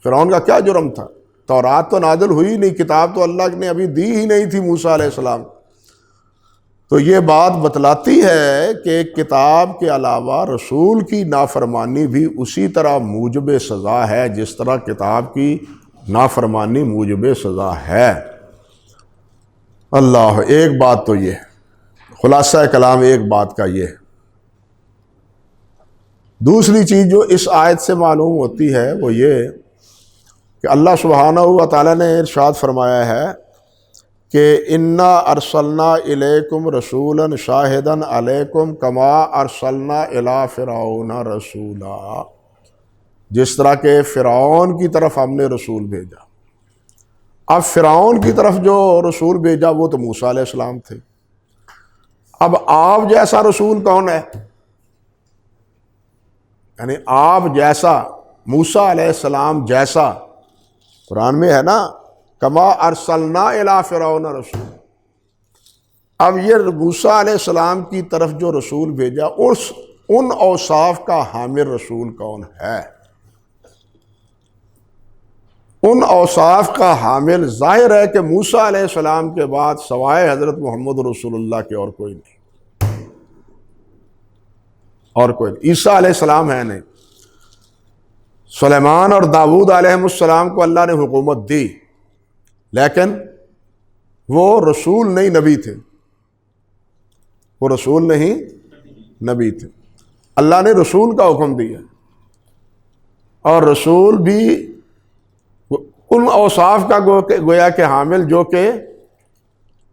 فرعون کا کیا جرم تھا؟ تورات تو نازل ہوئی نہیں، کتاب تو اللہ نے ابھی دی ہی نہیں تھی موسیٰ علیہ السلام۔ تو یہ بات بتلاتی ہے کہ کتاب کے علاوہ رسول کی نافرمانی بھی اسی طرح موجب سزا ہے جس طرح کتاب کی نافرمانی موجب سزا ہے۔ اللہ، ایک بات تو یہ خلاصہ کلام ایک بات کا یہ ہے۔ دوسری چیز جو اس آیت سے معلوم ہوتی ہے وہ یہ کہ اللہ سبحانہ و تعالیٰ نے ارشاد فرمایا ہے کہ انا ارسلنا الیکم رسولا شاہدا علیکم کما ارسلنا الی فرعون رسولا، جس طرح کہ فرعون کی طرف ہم نے رسول بھیجا۔ اب فرعون کی طرف جو رسول بھیجا وہ تو موسیٰ علیہ السلام تھے، اب آپ جیسا رسول کون ہے؟ یعنی آپ جیسا، موسیٰ علیہ السلام جیسا، قرآن میں ہے نا کما ارسلنا الی فرعون رسول۔ اب یہ موسیٰ علیہ السلام کی طرف جو رسول بھیجا ان اوصاف کا حامل رسول کون ہے؟ ان اوصاف کا حامل ظاہر ہے کہ موسیٰ علیہ السلام کے بعد سوائے حضرت محمد رسول اللہ کے اور کوئی نہیں، اور کوئی نہیں۔ عیسیٰ علیہ السلام ہے نہیں، سلیمان اور داؤد علیہ السلام کو اللہ نے حکومت دی، لیکن وہ رسول نہیں نبی تھے، وہ رسول نہیں نبی تھے۔ اللہ نے رسول کا حکم دیا، اور رسول بھی ان اوصاف کا گویا کہ حامل جو کہ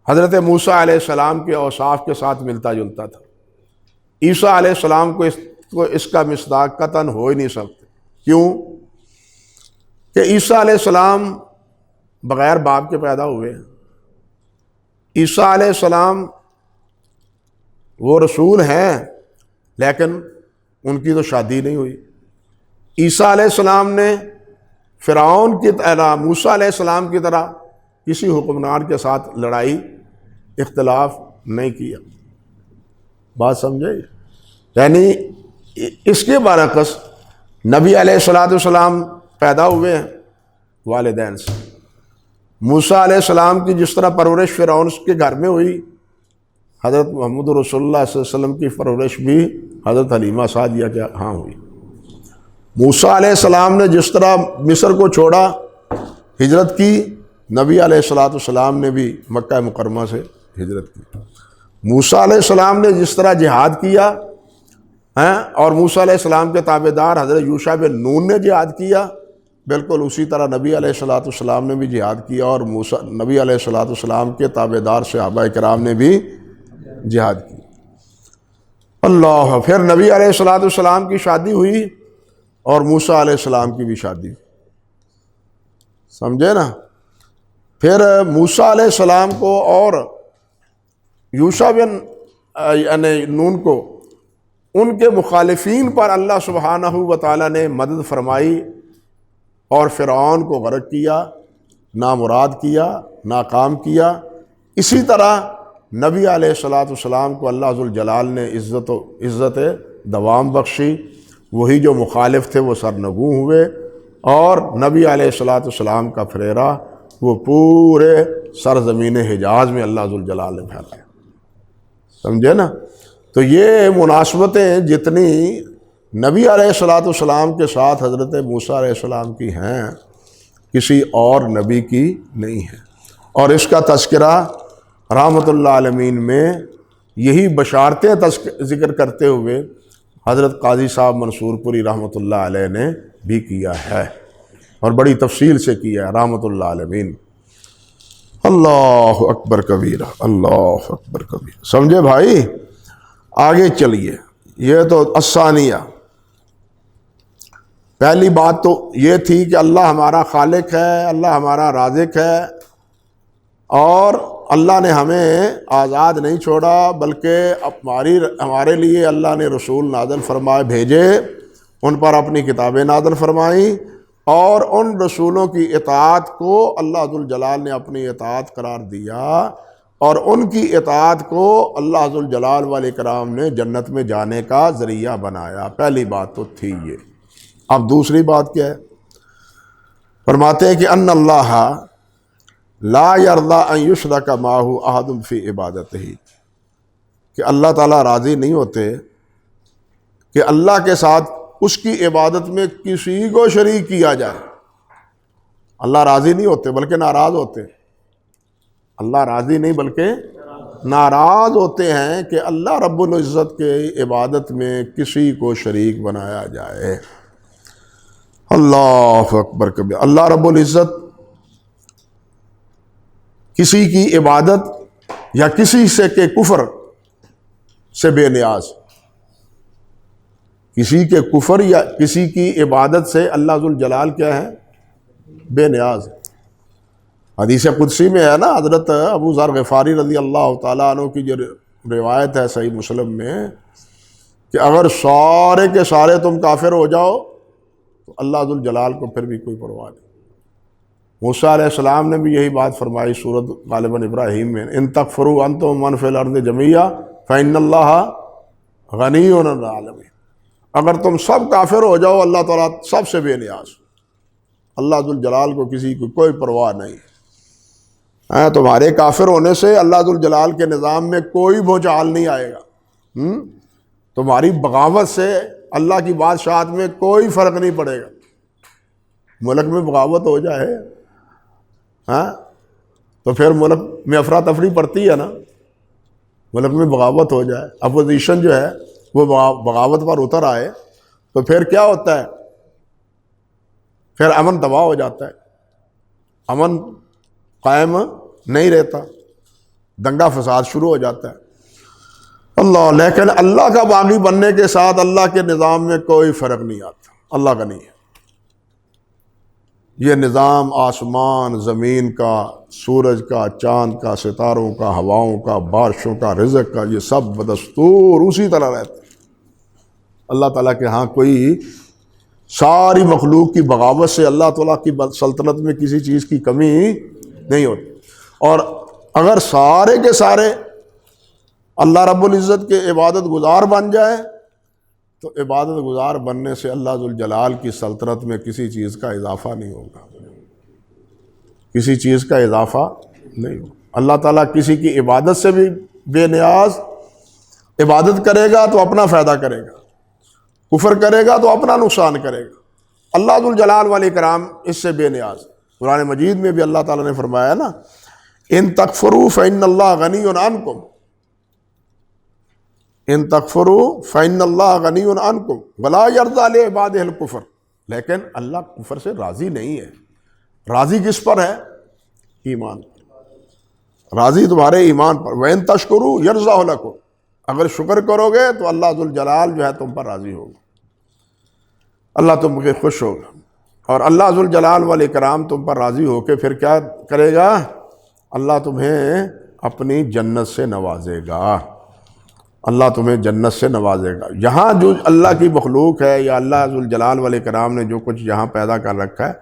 حضرت موسیٰ علیہ السلام کے اوصاف کے ساتھ ملتا جلتا تھا۔ عیسیٰ علیہ السلام کو اس کا مصداق قطعاً ہو ہی نہیں سکتے۔ کیوں؟ کہ عیسیٰ علیہ السلام بغیر باپ کے پیدا ہوئے ہیں، عیسیٰ علیہ السلام وہ رسول ہیں لیکن ان کی تو شادی نہیں ہوئی۔ عیسیٰ علیہ السلام نے فرعون کی طرح، موسیٰ علیہ السلام کی طرح کسی حکمران کے ساتھ لڑائی اختلاف نہیں کیا۔ بات سمجھے؟ یعنی اس کے برعکس نبی علیہ السلام پیدا ہوئے ہیں والدین سے۔ موسیٰ علیہ السلام کی جس طرح پرورش فرعون کے گھر میں ہوئی، حضرت محمد رسول اللہ صلی اللہ علیہ وسلم کی پرورش بھی حضرت حلیمہ سعدیہ کے ہاں ہوئی۔ موسیٰ علیہ السلام نے جس طرح مصر کو چھوڑا، ہجرت کی، نبی علیہ السلام نے بھی مکہ مکرمہ سے ہجرت کی۔ موسیٰ علیہ السلام نے جس طرح جہاد کیا اور موسیٰ علیہ السلام کے تابعدار حضرت یوشع بن نون نے جہاد کیا، بالکل اسی طرح نبی علیہ السلام نے بھی جہاد کیا، اور نبی علیہ السلام کے تابعدار صحابہ کرام نے بھی جہاد کی۔ اللہ، پھر نبی علیہ السلام کی شادی ہوئی اور موسیٰ علیہ السلام کی بھی شادی ہوئی، سمجھے نا؟ پھر موسیٰ علیہ السلام کو اور یوشع بن یعنی نون کو ان کے مخالفین پر اللہ سبحانہ و تعالیٰ نے مدد فرمائی اور فرعون کو غرق کیا، نامراد کیا، ناکام کیا۔ اسی طرح نبی علیہ السلام کو اللہ ذوالجلال نے عزت دوام بخشی، وہی جو مخالف تھے وہ سرنگوں ہوئے، اور نبی علیہ الصلوۃ والسلام کا پھریرا وہ پورے سرزمین حجاز میں اللہ ذوالجلال نے پھیلایا۔ سمجھے نا؟ تو یہ مناسبتیں جتنی نبی علیہ الصلوۃ والسلام کے ساتھ حضرت موسیٰ علیہ السلام کی ہیں، کسی اور نبی کی نہیں ہے۔ اور اس کا تذکرہ رحمۃ اللہ عالمین میں یہی بشارتیں ذکر کرتے ہوئے حضرت قاضی صاحب منصور پوری رحمۃ اللہ علیہ نے بھی کیا ہے، اور بڑی تفصیل سے کیا ہے رحمۃ اللہ عالمین۔ اللہ اکبر کبیرہ، اللہ اکبر کبیرہ۔ سمجھے بھائی؟ آگے چلیے۔ یہ تو الثانیہ، پہلی بات تو یہ تھی کہ اللہ ہمارا خالق ہے، اللہ ہمارا رازق ہے، اور اللہ نے ہمیں آزاد نہیں چھوڑا، بلکہ ہمارے لیے اللہ نے رسول نازل فرمائے بھیجے، ان پر اپنی کتابیں نازل فرمائیں، اور ان رسولوں کی اطاعت کو اللہ ذوالجلال نے اپنی اطاعت قرار دیا، اور ان کی اطاعت کو اللہ ذوالجلال والاکرام نے جنت میں جانے کا ذریعہ بنایا۔ پہلی بات تو تھی یہ۔ اب دوسری بات کیا ہے؟ فرماتے ہیں کہ ان اللہ لا یرضی ان یشرک معہ احد فی عبادتہ، کہ اللہ تعالیٰ راضی نہیں ہوتے کہ اللہ کے ساتھ اس کی عبادت میں کسی کو شریک کیا جائے۔ اللہ راضی نہیں ہوتے بلکہ ناراض ہوتے۔ اللہ راضی نہیں بلکہ ناراض ہوتے ہیں کہ اللہ رب العزت کے عبادت میں کسی کو شریک بنایا جائے۔ اللہ اکبر کبیر۔ اللہ رب العزت کسی کی عبادت یا کسی سے کے کفر سے بے نیاز، کسی کے کفر یا کسی کی عبادت سے اللہ ذوالجلال کیا ہے؟ بے نیاز۔ حدیث قدسی میں ہے نا، حضرت ابو ذر غفاری رضی اللہ تعالیٰ عنہ کی جو روایت ہے صحیح مسلم میں، کہ اگر سارے کے سارے تم کافر ہو جاؤ تو اللہ ذوالجلال کو پھر بھی کوئی پرواہ نہیں۔ موسیٰ علیہ السلام نے بھی یہی بات فرمائی سورۃ غالباً ابراہیم میں، ان تکفروا انتم من فی الارض جمیعا فإن اللہ غنی عن العالمین۔ اگر تم سب کافر ہو جاؤ اللہ تعالیٰ سب سے بے نیاز، اللہ ذوالجلال کو کسی کو کوئی پرواہ نہیں۔ تمہارے کافر ہونے سے اللہ ذوالجلال کے نظام میں کوئی بھوچال نہیں آئے گا، تمہاری بغاوت سے اللہ کی بادشاہت میں کوئی فرق نہیں پڑے گا۔ ملک میں بغاوت ہو جائے تو پھر ملک میں افراتفری پڑتی ہے نا، ملک میں بغاوت ہو جائے، اپوزیشن جو ہے وہ بغاوت پر اتر آئے تو پھر کیا ہوتا ہے؟ پھر امن تباہ ہو جاتا ہے، امن قائم نہیں رہتا، دنگا فساد شروع ہو جاتا ہے۔ اللہ، لیکن اللہ کا باغی بننے کے ساتھ اللہ کے نظام میں کوئی فرق نہیں آتا، اللہ کا نہیں ہے۔ یہ نظام آسمان زمین کا، سورج کا، چاند کا، ستاروں کا، ہواؤں کا، بارشوں کا، رزق کا، یہ سب بدستور اسی طرح رہتا ہے۔ اللہ تعالیٰ کے ہاں کوئی ساری مخلوق کی بغاوت سے اللہ تعالیٰ کی سلطنت میں کسی چیز کی کمی نہیں ہوتی۔ اور اگر سارے کے سارے اللہ رب العزت کے عبادت گزار بن جائے تو عبادت گزار بننے سے اللہ ذوالجلال کی سلطنت میں کسی چیز کا اضافہ نہیں ہوگا، کسی چیز کا اضافہ نہیں ہوگا۔ اللہ تعالیٰ کسی کی عبادت سے بھی بے نیاز، عبادت کرے گا تو اپنا فائدہ کرے گا، کفر کرے گا تو اپنا نقصان کرے گا۔ اللہ ذوالجلال والاکرام اس سے بے نیاز۔ قرآن مجید میں بھی اللہ تعالیٰ نے فرمایا نا، ان تکفروا فإن اللہ غنی عنکم، ان تکفروا فإن اللہ غنی عنکم ولا یرضی لعبادہ الکفر، لیکن اللہ کفر سے راضی نہیں ہے۔ راضی کس پر ہے؟ ایمان پر، راضی تمہارے ایمان پر۔ وَإِن تشکروا یرضہ لکم، اگر شکر کرو گے تو اللہ ذوالجلال جو ہے تم پر راضی ہوگا، اللہ تم کے خوش ہوگا، اور اللہ ذوالجلال والاکرام تم پر راضی ہو کے پھر کیا کرے گا؟ اللہ تمہیں اپنی جنت سے نوازے گا، اللہ تمہیں جنت سے نوازے گا۔ یہاں جو اللہ کی مخلوق ہے یا اللہ ذوالجلال والاکرام نے جو کچھ یہاں پیدا کر رکھا ہے،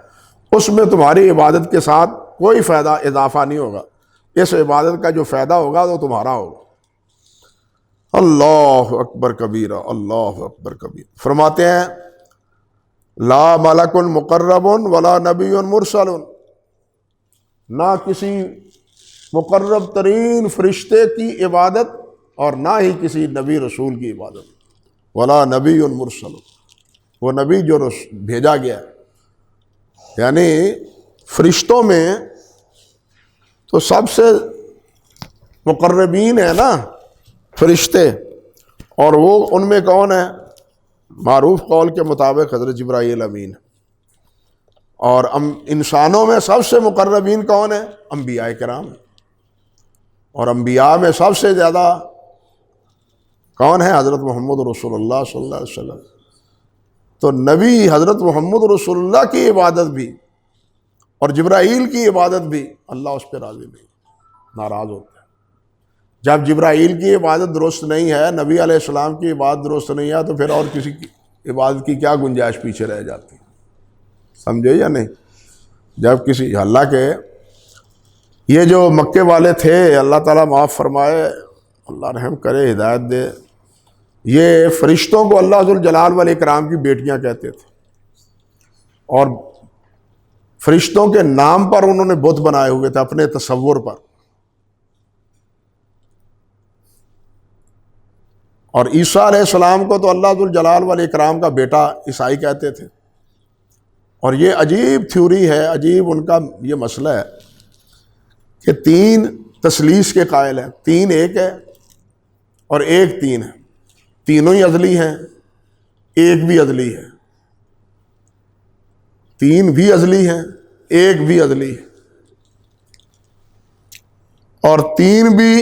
اس میں تمہاری عبادت کے ساتھ کوئی فائدہ اضافہ نہیں ہوگا۔ اس عبادت کا جو فائدہ ہوگا وہ تمہارا ہوگا۔ اللہ اکبر کبیرہ، اللہ اکبر کبیرہ۔ فرماتے ہیں لا ملک مقرب ولا نبی مرسل، نہ کسی مقرب ترین فرشتے کی عبادت اور نہ ہی کسی نبی رسول کی عبادت، ولا نبی مرسل، وہ نبی جو بھیجا گیا ہے۔ یعنی فرشتوں میں تو سب سے مقربین ہیں نا فرشتے، اور وہ ان میں کون ہے؟ معروف قول کے مطابق حضرت جبرائیل امین۔ اور انسانوں میں سب سے مقربین کون ہیں؟ انبیاء کرام۔ اور انبیاء میں سب سے زیادہ کون ہے؟ حضرت محمد رسول اللہ صلی اللہ علیہ وسلم۔ تو نبی حضرت محمد رسول اللہ کی عبادت بھی اور جبرائیل کی عبادت بھی اللہ اس پہ راضی نہیں، ناراض ہوتا ہے۔ جب جبرائیل کی عبادت درست نہیں ہے، نبی علیہ السلام کی عبادت درست نہیں ہے، تو پھر اور کسی کی عبادت کی کیا گنجائش پیچھے رہ جاتی؟ سمجھے یا نہیں؟ جب کسی اللہ کے یہ جو مکے والے تھے، اللہ تعالیٰ معاف فرمائے، اللہ رحم کرے، ہدایت دے، یہ فرشتوں کو اللہ ذوالجلال والاکرام کی بیٹیاں کہتے تھے، اور فرشتوں کے نام پر انہوں نے بت بنائے ہوئے تھے اپنے تصور پر۔ اور عیسیٰ علیہ السلام کو تو اللہ ذوالجلال والاکرام کا بیٹا عیسائی کہتے تھے۔ اور یہ عجیب تھیوری ہے، عجیب ان کا یہ مسئلہ ہے کہ تین تثلیث کے قائل ہیں، تین ایک ہے اور ایک تین ہے، تینوں ہی ازلی ہیں، ایک بھی ازلی ہے، تین بھی ازلی ہیں، ایک بھی ازلی ہے، اور تین بھی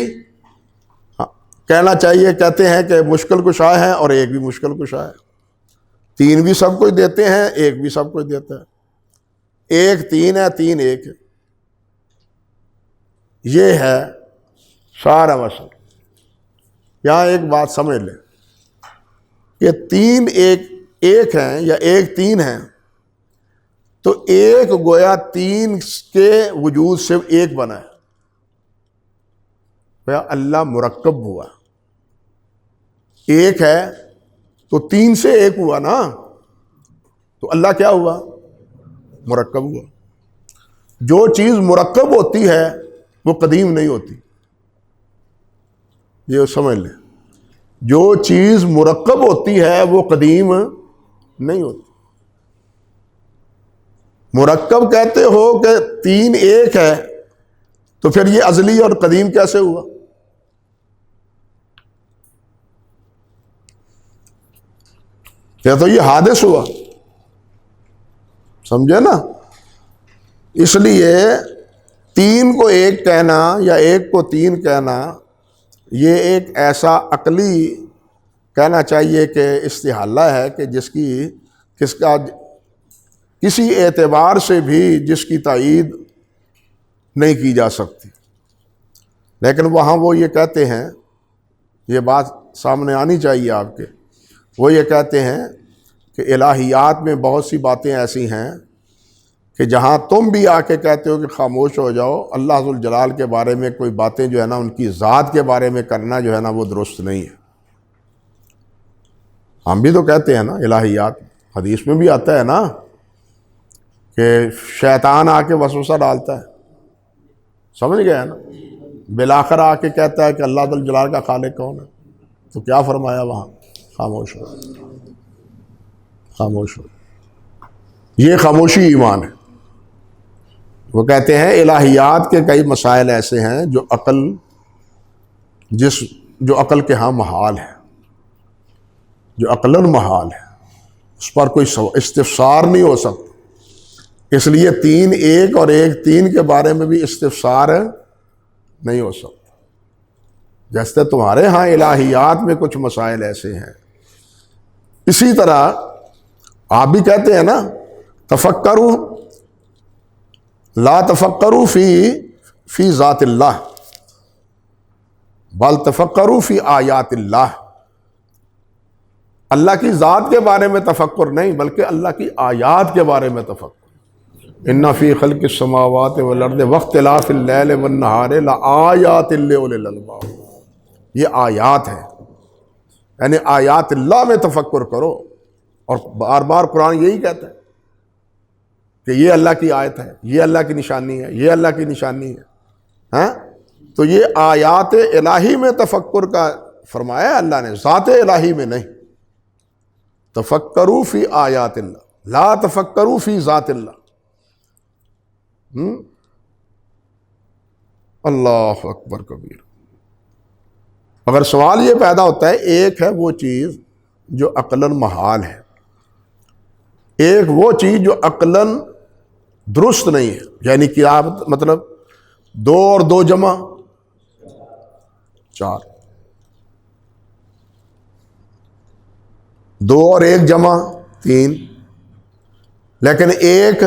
کہنا چاہیے کہتے ہیں کہ مشکل کشا ہے اور ایک بھی مشکل کشا ہے۔ تین بھی سب کچھ دیتے ہیں، ایک بھی سب کچھ دیتا ہے، ایک تین ہے، تین ایک ہے۔ یہ ہے سارا مسئلہ۔ یہاں ایک بات سمجھ لیں کہ تین ایک ہیں یا ایک تین ہیں، تو ایک گویا تین کے وجود سے ایک بنا ہے، گویا اللہ مرکب ہوا۔ ایک ہے تو تین سے ایک ہوا نا، تو اللہ کیا ہوا؟ مرکب ہوا۔ جو چیز مرکب ہوتی ہے وہ قدیم نہیں ہوتی، یہ سمجھ لیں، جو چیز مرکب ہوتی ہے وہ قدیم نہیں ہوتی۔ مرکب کہتے ہو کہ تین ایک ہے، تو پھر یہ ازلی اور قدیم کیسے ہوا؟ یا تو یہ حادث ہوا، سمجھے نا؟ اس لیے تین کو ایک کہنا یا ایک کو تین کہنا، یہ ایک ایسا عقلی کہنا چاہیے کہ استحالہ ہے کہ کس کا کسی اعتبار سے بھی جس کی تائید نہیں کی جا سکتی۔ لیکن وہاں وہ یہ کہتے ہیں، یہ بات سامنے آنی چاہیے آپ کے، وہ یہ کہتے ہیں کہ الہیات میں بہت سی باتیں ایسی ہیں کہ جہاں تم بھی آ کے کہتے ہو کہ خاموش ہو جاؤ، اللہ ذوالجلال کے بارے میں کوئی باتیں جو ہے نا، ان کی ذات کے بارے میں کرنا جو ہے نا وہ درست نہیں ہے۔ ہم بھی تو کہتے ہیں نا الہیات، حدیث میں بھی آتا ہے نا کہ شیطان آ کے وسوسہ ڈالتا ہے، سمجھ گئے نا، بالآخر آ کے کہتا ہے کہ اللہ ذوالجلال کا خالق کون ہے، تو کیا فرمایا وہاں؟ خاموش ہو، خاموش ہو۔ یہ خاموشی ایمان ہے۔ وہ کہتے ہیں الہیات کے کئی مسائل ایسے ہیں جو عقل کے ہاں محال ہے، جو عقلاً محال ہے، اس پر کوئی استفسار نہیں ہو سکتا۔ اس لیے تین ایک اور ایک تین کے بارے میں بھی استفسار نہیں ہو سکتا۔ جیسے تمہارے ہاں الہیات میں کچھ مسائل ایسے ہیں، اسی طرح آپ بھی کہتے ہیں نا تفکروا لا تفکروا فی ذات اللہ بل تفکروا فی آیات اللہ۔ اللہ کی ذات کے بارے میں تفکر نہیں، بلکہ اللہ کی آیات کے بارے میں تفکر۔ ان فی خلق السماوات والارض واختلاف اللیل والنہار لآیات لأولی الالباب۔ یہ آیات ہیں، یعنی آیات اللہ میں تفکر کرو، اور بار بار قرآن یہی کہتا ہے کہ یہ اللہ کی آیت ہے، یہ اللہ کی نشانی ہے، یہ اللہ کی نشانی ہے. ہاں تو یہ آیات الہی میں تفکر کا فرمایا ہے اللہ نے، ذات الہی میں نہیں. تفکروا فی آیات اللہ لا تفکروا فی ذات اللہ. اللہ اکبر کبیر. مگر سوال یہ پیدا ہوتا ہے، ایک ہے وہ چیز جو عقلاً محال ہے، ایک وہ چیز جو عقلاً درست نہیں ہے. یعنی کہ آپ مطلب 2 اور 2 جمع 4، 2 اور 1 جمع 3، لیکن ایک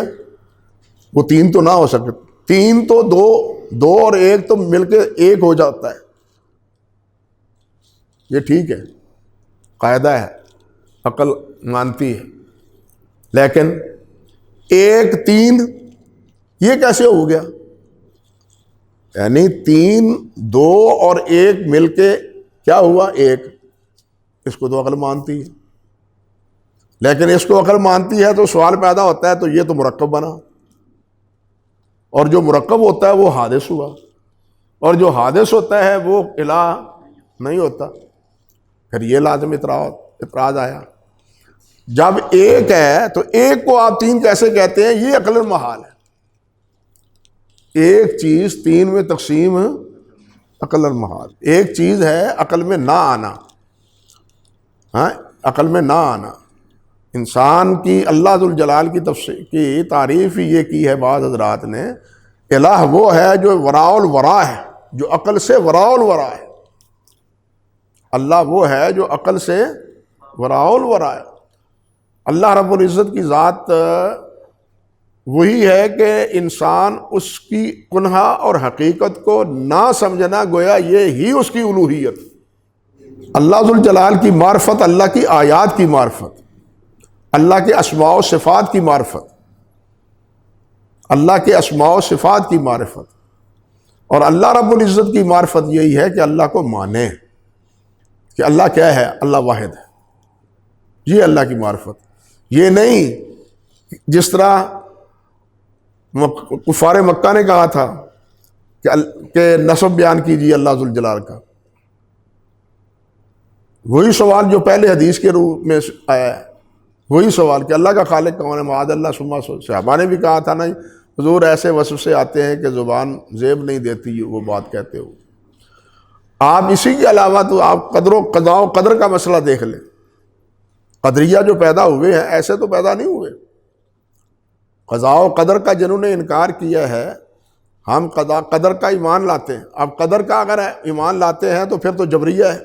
وہ 3 تو نہ ہو سکے. 3 تو 2 اور 1 تو مل کے 1 ہو جاتا ہے. یہ ٹھیک ہے، قاعدہ ہے، عقل مانتی ہے. لیکن 1 3 یہ کیسے ہو گیا؟ یعنی 3 2 اور 1 مل کے کیا ہوا؟ 1. اس کو تو عقل مانتی ہے. لیکن اس کو عقل مانتی ہے تو سوال پیدا ہوتا ہے، تو یہ تو مرکب بنا، اور جو مرکب ہوتا ہے وہ حادث ہوا، اور جو حادث ہوتا ہے وہ الہ نہیں ہوتا. پھر یہ لازم اعتراض آیا، جب 1 ہے تو 1 کو آپ 3 کیسے کہتے ہیں؟ یہ عقل محال ہے. ایک چیز 3 میں تقسیم عقل محال. ایک چیز ہے عقل میں نہ آنا. ہاں عقل میں نہ آنا. انسان کی اللہ ذوالجلال کی تعریف ہی یہ کی ہے بعض حضرات نے، الہ وہ ہے جو وراء الورا ہے، جو عقل سے وراء الورا ہے. اللہ وہ ہے جو عقل سے وراء الورا ہے. اللہ رب العزت کی ذات وہی ہے کہ انسان اس کی کنہا اور حقیقت کو نہ سمجھنا، گویا یہ ہی اس کی الوہیت. اللہ ذوالجلال کی معرفت، اللہ کی آیات کی معرفت، اللہ کے اسماء و صفات کی معرفت، اللہ کے اسماء و صفات کی معرفت، اور اللہ رب العزت کی معرفت یہی ہے کہ اللہ کو مانے کہ اللہ کیا ہے، اللہ واحد ہے. یہ اللہ کی معرفت. یہ نہیں جس طرح کفار مکہ نے کہا تھا کہ نسب بیان کیجیے اللہ ذوالجلال کا. وہی سوال جو پہلے حدیث کے روح میں آیا ہے، وہی سوال کہ اللہ کا خالق کون ہے، معاذ اللہ. صحابہ نے بھی کہا تھا نا حضور ایسے وصف سے آتے ہیں کہ زبان زیب نہیں دیتی وہ بات کہتے ہو. آپ اسی کے علاوہ تو آپ قضاء و قدر کا مسئلہ دیکھ لیں. قدریہ جو پیدا ہوئے ہیں ایسے تو پیدا نہیں ہوئے. قضاء و قدر کا جنہوں نے انکار کیا ہے، ہم قدر کا ایمان لاتے ہیں. اب قدر کا اگر ایمان لاتے ہیں تو پھر تو جبریہ ہے.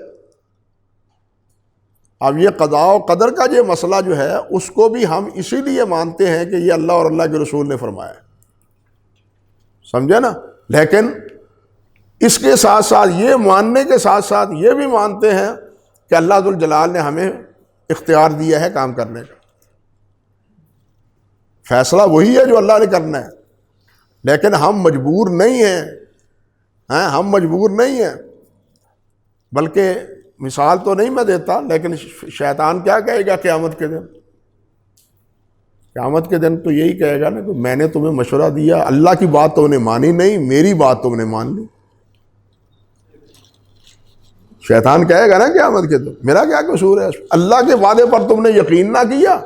اب یہ قضاء و قدر کا یہ مسئلہ جو ہے اس کو بھی ہم اسی لیے مانتے ہیں کہ یہ اللہ اور اللہ کے رسول نے فرمایا ہے. سمجھے نا؟ لیکن اس کے ساتھ ساتھ یہ ماننے کے ساتھ ساتھ یہ بھی مانتے ہیں کہ اللہ ذوالجلال نے ہمیں اختیار دیا ہے کام کرنے کا. فیصلہ وہی ہے جو اللہ نے کرنا ہے، لیکن ہم مجبور نہیں ہیں. ہم مجبور نہیں ہیں. بلکہ مثال تو نہیں میں دیتا، لیکن شیطان کیا کہے گا قیامت کے دن؟ قیامت کے دن تو یہی کہے گا نا کہ میں نے تمہیں مشورہ دیا، اللہ کی بات تم نے مانی نہیں، میری بات تم نے مان لی. شیطان کہے گا نا قیامت کے دن میرا کیا قصور ہے؟ اللہ کے وعدے پر تم نے یقین نہ کیا،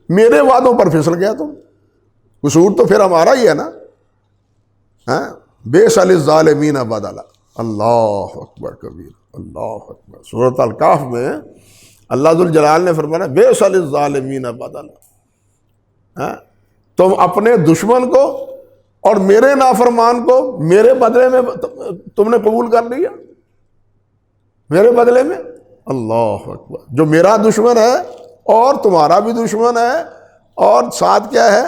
میرے وعدوں پر پھسل گیا تم. قصور تو پھر ہمارا ہی ہے نا. بئس للظالمین بدلا. اللہ اکبر کبیر. اللہ اکبر. سورۃ الکہف میں اللہ ذوالجلال نے فرمایا بئس للظالمین بدلا. تم اپنے دشمن کو اور میرے نافرمان کو میرے بدلے میں تم نے قبول کر لیا، میرے بدلے میں. اللہ اکبر. جو میرا دشمن ہے اور تمہارا بھی دشمن ہے، اور ساتھ کیا ہے،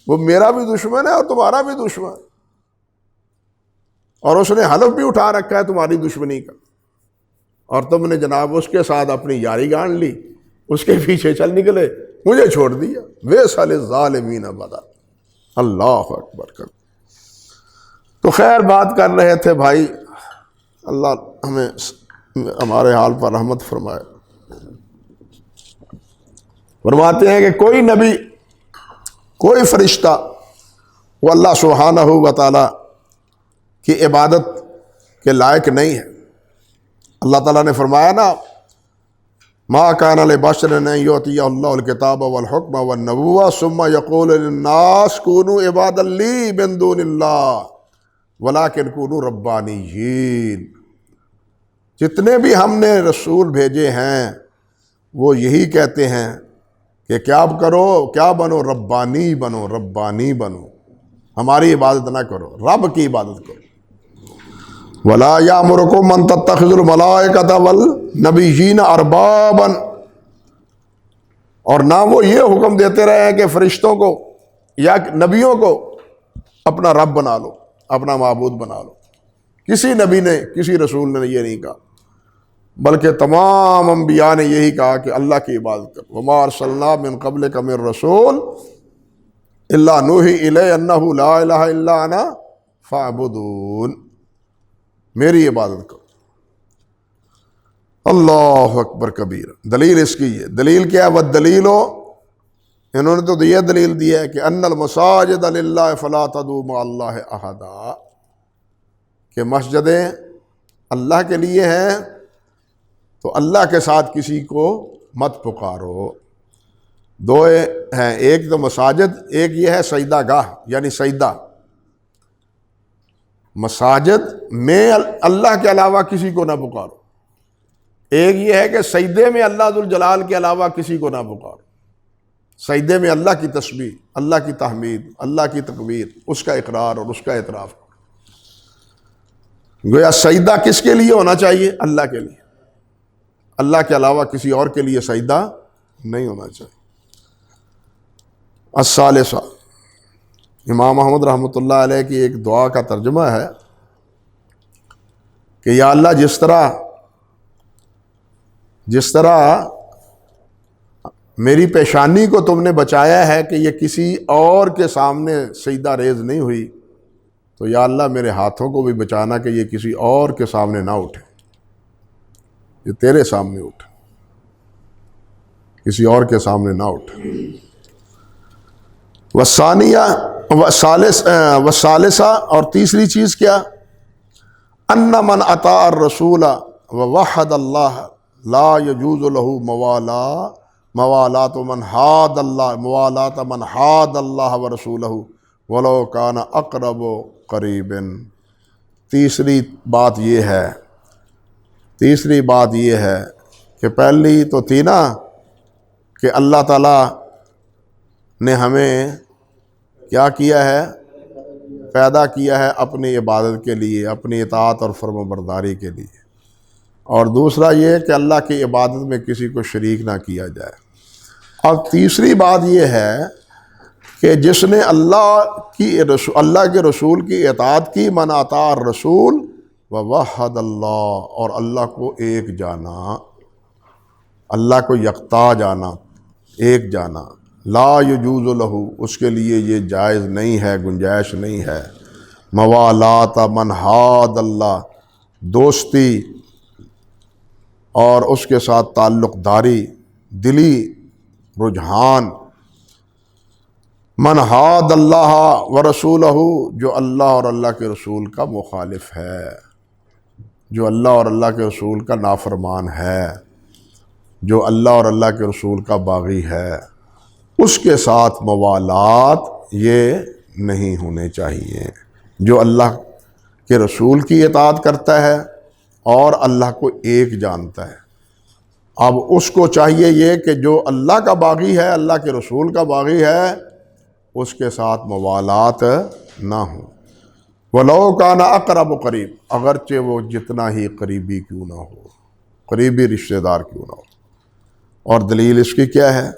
وہ میرا بھی دشمن ہے اور تمہارا بھی دشمن، اور اس نے حلف بھی اٹھا رکھا ہے تمہاری دشمنی کا، اور تم نے جناب اس کے ساتھ اپنی یاری گانٹ لی، اس کے پیچھے چل نکلے، مجھے چھوڑ دیا. بئس للظالمین بدلا. اللہ اکبر. تو خیر بات کر رہے تھے بھائی، اللہ ہمیں ہمارے حال پر رحمت فرمائے۔ فرماتے ہیں کہ کوئی نبی، کوئی فرشتہ وہ اللہ سبحانہ و تعالیٰ کی عبادت کے لائق نہیں ہے۔ اللہ تعالیٰ نے فرمایا نا، ما کان لبشر ان یؤتیہ اللہ الکتاب والحکم والنبوۃ ثم یقول للناس کونوا عبادا لی من دون اللہ ولکن کونوا ربانیین۔ جتنے بھی ہم نے رسول بھیجے ہیں وہ یہی کہتے ہیں کہ کیا کرو، کیا بنو، ربانی بنو، ربانی بنو، ہماری عبادت نہ کرو، رب کی عبادت کرو۔ وَلَا يَأْمُرُكُمْ أَن تَتَّخِذُوا الْمَلَائِكَةَ وَالنَّبِيِّينَ أَرْبَابًا، اور نہ وہ یہ حکم دیتے رہے ہیں کہ فرشتوں کو یا نبیوں کو اپنا رب بنا لو، اپنا معبود بنا لو۔ کسی نبی نے، کسی رسول نے یہ نہیں کہا، بلکہ تمام انبیاء نے یہی کہا کہ اللہ کی عبادت کرو۔ وَمَا أَرْسَلْنَا مِن قَبْلِكَ مِن رَّسُولٍ إِلَّا نُوحِي إِلَيْهِ أَنَّهُ لَا إِلَٰهَ إِلَّا أَنَا فَاعْبُدُونِ، میری عبادت کرو۔ اللہ اکبر کبیر۔ دلیل اس کی ہے، دلیل کیا ہے؟ والدلیل، انہوں نے تو یہ دلیل دی ہے کہ ان المساجد للہ فلا تدعوا مع اللہ احدا، کہ مسجدیں اللہ کے لیے ہیں تو اللہ کے ساتھ کسی کو مت پکارو۔ دو ہیں، ایک تو مساجد، ایک یہ ہے سجدہ گاہ یعنی سجدہ۔ مساجد میں اللہ کے علاوہ کسی کو نہ پکارو، ایک یہ ہے کہ سجدے میں اللہ ذوالجلال کے علاوہ کسی کو نہ پکارو۔ سجدے میں اللہ کی تسبیح، اللہ کی تحمید، اللہ کی تکبیر، اس کا اقرار اور اس کا اعتراف۔ گویا سجدہ کس کے لیے ہونا چاہیے؟ اللہ کے لیے، اللہ کے علاوہ کسی اور کے لیے سجدہ نہیں ہونا چاہیے۔ الثالثہ، امام احمد رحمۃ اللہ علیہ کی ایک دعا کا ترجمہ ہے کہ یا اللہ جس طرح میری پیشانی کو تم نے بچایا ہے کہ یہ کسی اور کے سامنے سجدہ ریز نہیں ہوئی، تو یا اللہ میرے ہاتھوں کو بھی بچانا کہ یہ کسی اور کے سامنے نہ اٹھے، یہ تیرے سامنے اٹھے، کسی اور کے سامنے نہ اٹھے۔ والثالثہ، اور تیسری چیز کیا؟ ان من اطاع الرسول ووحد اللہ لا يجوز له موالات من حاد اللہ ورسولہ ولو کان اقرب قریب۔ تیسری بات یہ ہے کہ پہلی تو تھی نا کہ اللہ تعالیٰ نے ہمیں کیا کیا ہے؟ پیدا کیا ہے اپنی عبادت کے لیے، اپنی اطاعت اور فرم برداری کے لیے، اور دوسرا یہ کہ اللہ کی عبادت میں کسی کو شریک نہ کیا جائے۔ اور تیسری بات یہ ہے کہ جس نے اللہ کے رسول کی اطاعت کی، من اطاع الرسول ووحد اللہ، اور اللہ کو ایک جانا، اللہ کو یکتا جانا، ایک جانا، لا یجوز لہ، اس کے لیے یہ جائز نہیں ہے، گنجائش نہیں ہے۔ موالات من حاد اللہ، دوستی اور اس کے ساتھ تعلق داری، دلی رجحان۔ من حاد اللہ ورسولہ، جو اللہ اور اللہ کے رسول کا مخالف ہے، جو اللہ اور اللہ کے رسول کا نافرمان ہے، جو اللہ اور اللہ کے رسول کا باغی ہے، اس کے ساتھ موالات یہ نہیں ہونے چاہیے۔ جو اللہ کے رسول کی اطاعت کرتا ہے اور اللہ کو ایک جانتا ہے، اب اس کو چاہیے یہ کہ جو اللہ کا باغی ہے، اللہ کے رسول کا باغی ہے، اس کے ساتھ موالات نہ ہوں۔ وَلَوْ كَانَ أَقْرَبُ قریب، اگرچہ وہ جتنا ہی قریبی کیوں نہ ہو، قریبی رشتہ دار کیوں نہ ہو۔ اور دلیل اس کی کیا ہے؟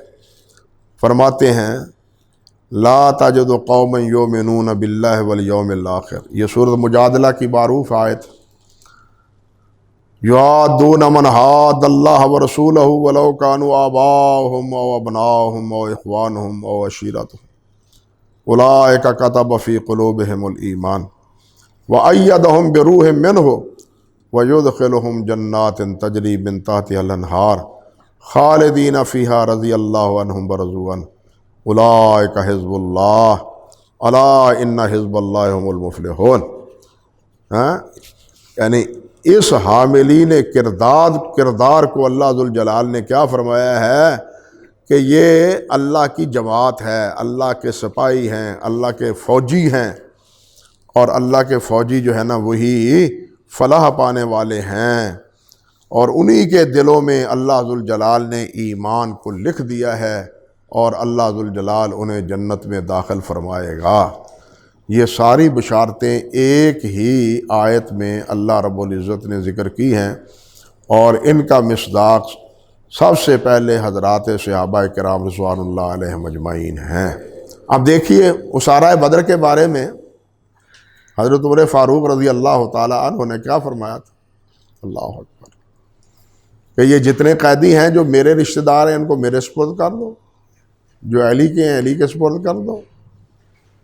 فرماتے ہیں لا تجد قوما یؤمنون باللہ والیوم الآخر، یہ سورۃ مجادلہ کی معروف آیت، یوادون من حاد اللہ ورسولہ ولو کانوا آباءہم او ابناءہم او اخوانہم او عشیرتہم اولئک کتب فی قلوبہم الایمان وأیدہم بروح منہ وَيُدْخِلُهُمْ جَنَّاتٍ تَجْرِي مِن تَحْتِهَا الْأَنْهَارُ خَالِدِينَ فِيهَا رَضِيَ اللَّهُ عَنْهُمْ وَرَضُوا عَنْهُ أُولَٰئِكَ حِزْبُ اللَّهِ أَلَا إِنَّ حِزْبَ اللَّهِ هُمُ الْمُفْلِحُونَ۔ یعنی اس حاملین کردار کو اللہ ذوالجلال نے کیا فرمایا ہے کہ یہ اللہ کی جماعت ہے، اللہ کے سپاہی ہیں، اللہ کے فوجی ہیں، اور اللہ کے فوجی جو ہے نا وہی فلاح پانے والے ہیں، اور انہی کے دلوں میں اللہ ذوالجلال نے ایمان کو لکھ دیا ہے، اور اللہ ذوالجلال انہیں جنت میں داخل فرمائے گا۔ یہ ساری بشارتیں ایک ہی آیت میں اللہ رب العزت نے ذکر کی ہیں، اور ان کا مصداق سب سے پہلے حضرات صحابہ کرام رضوان اللہ علیہم اجمعین ہیں۔ اب دیکھیے اسارۂ بدر کے بارے میں حضرت عمر فاروق رضی اللہ تعالیٰ عنہ نے کیا فرمایا تھا؟ اللہ اکبر، کہ یہ جتنے قیدی ہیں جو میرے رشتہ دار ہیں ان کو میرے سپرد کر دو، جو علی کے ہیں علی کے سپرد کر دو،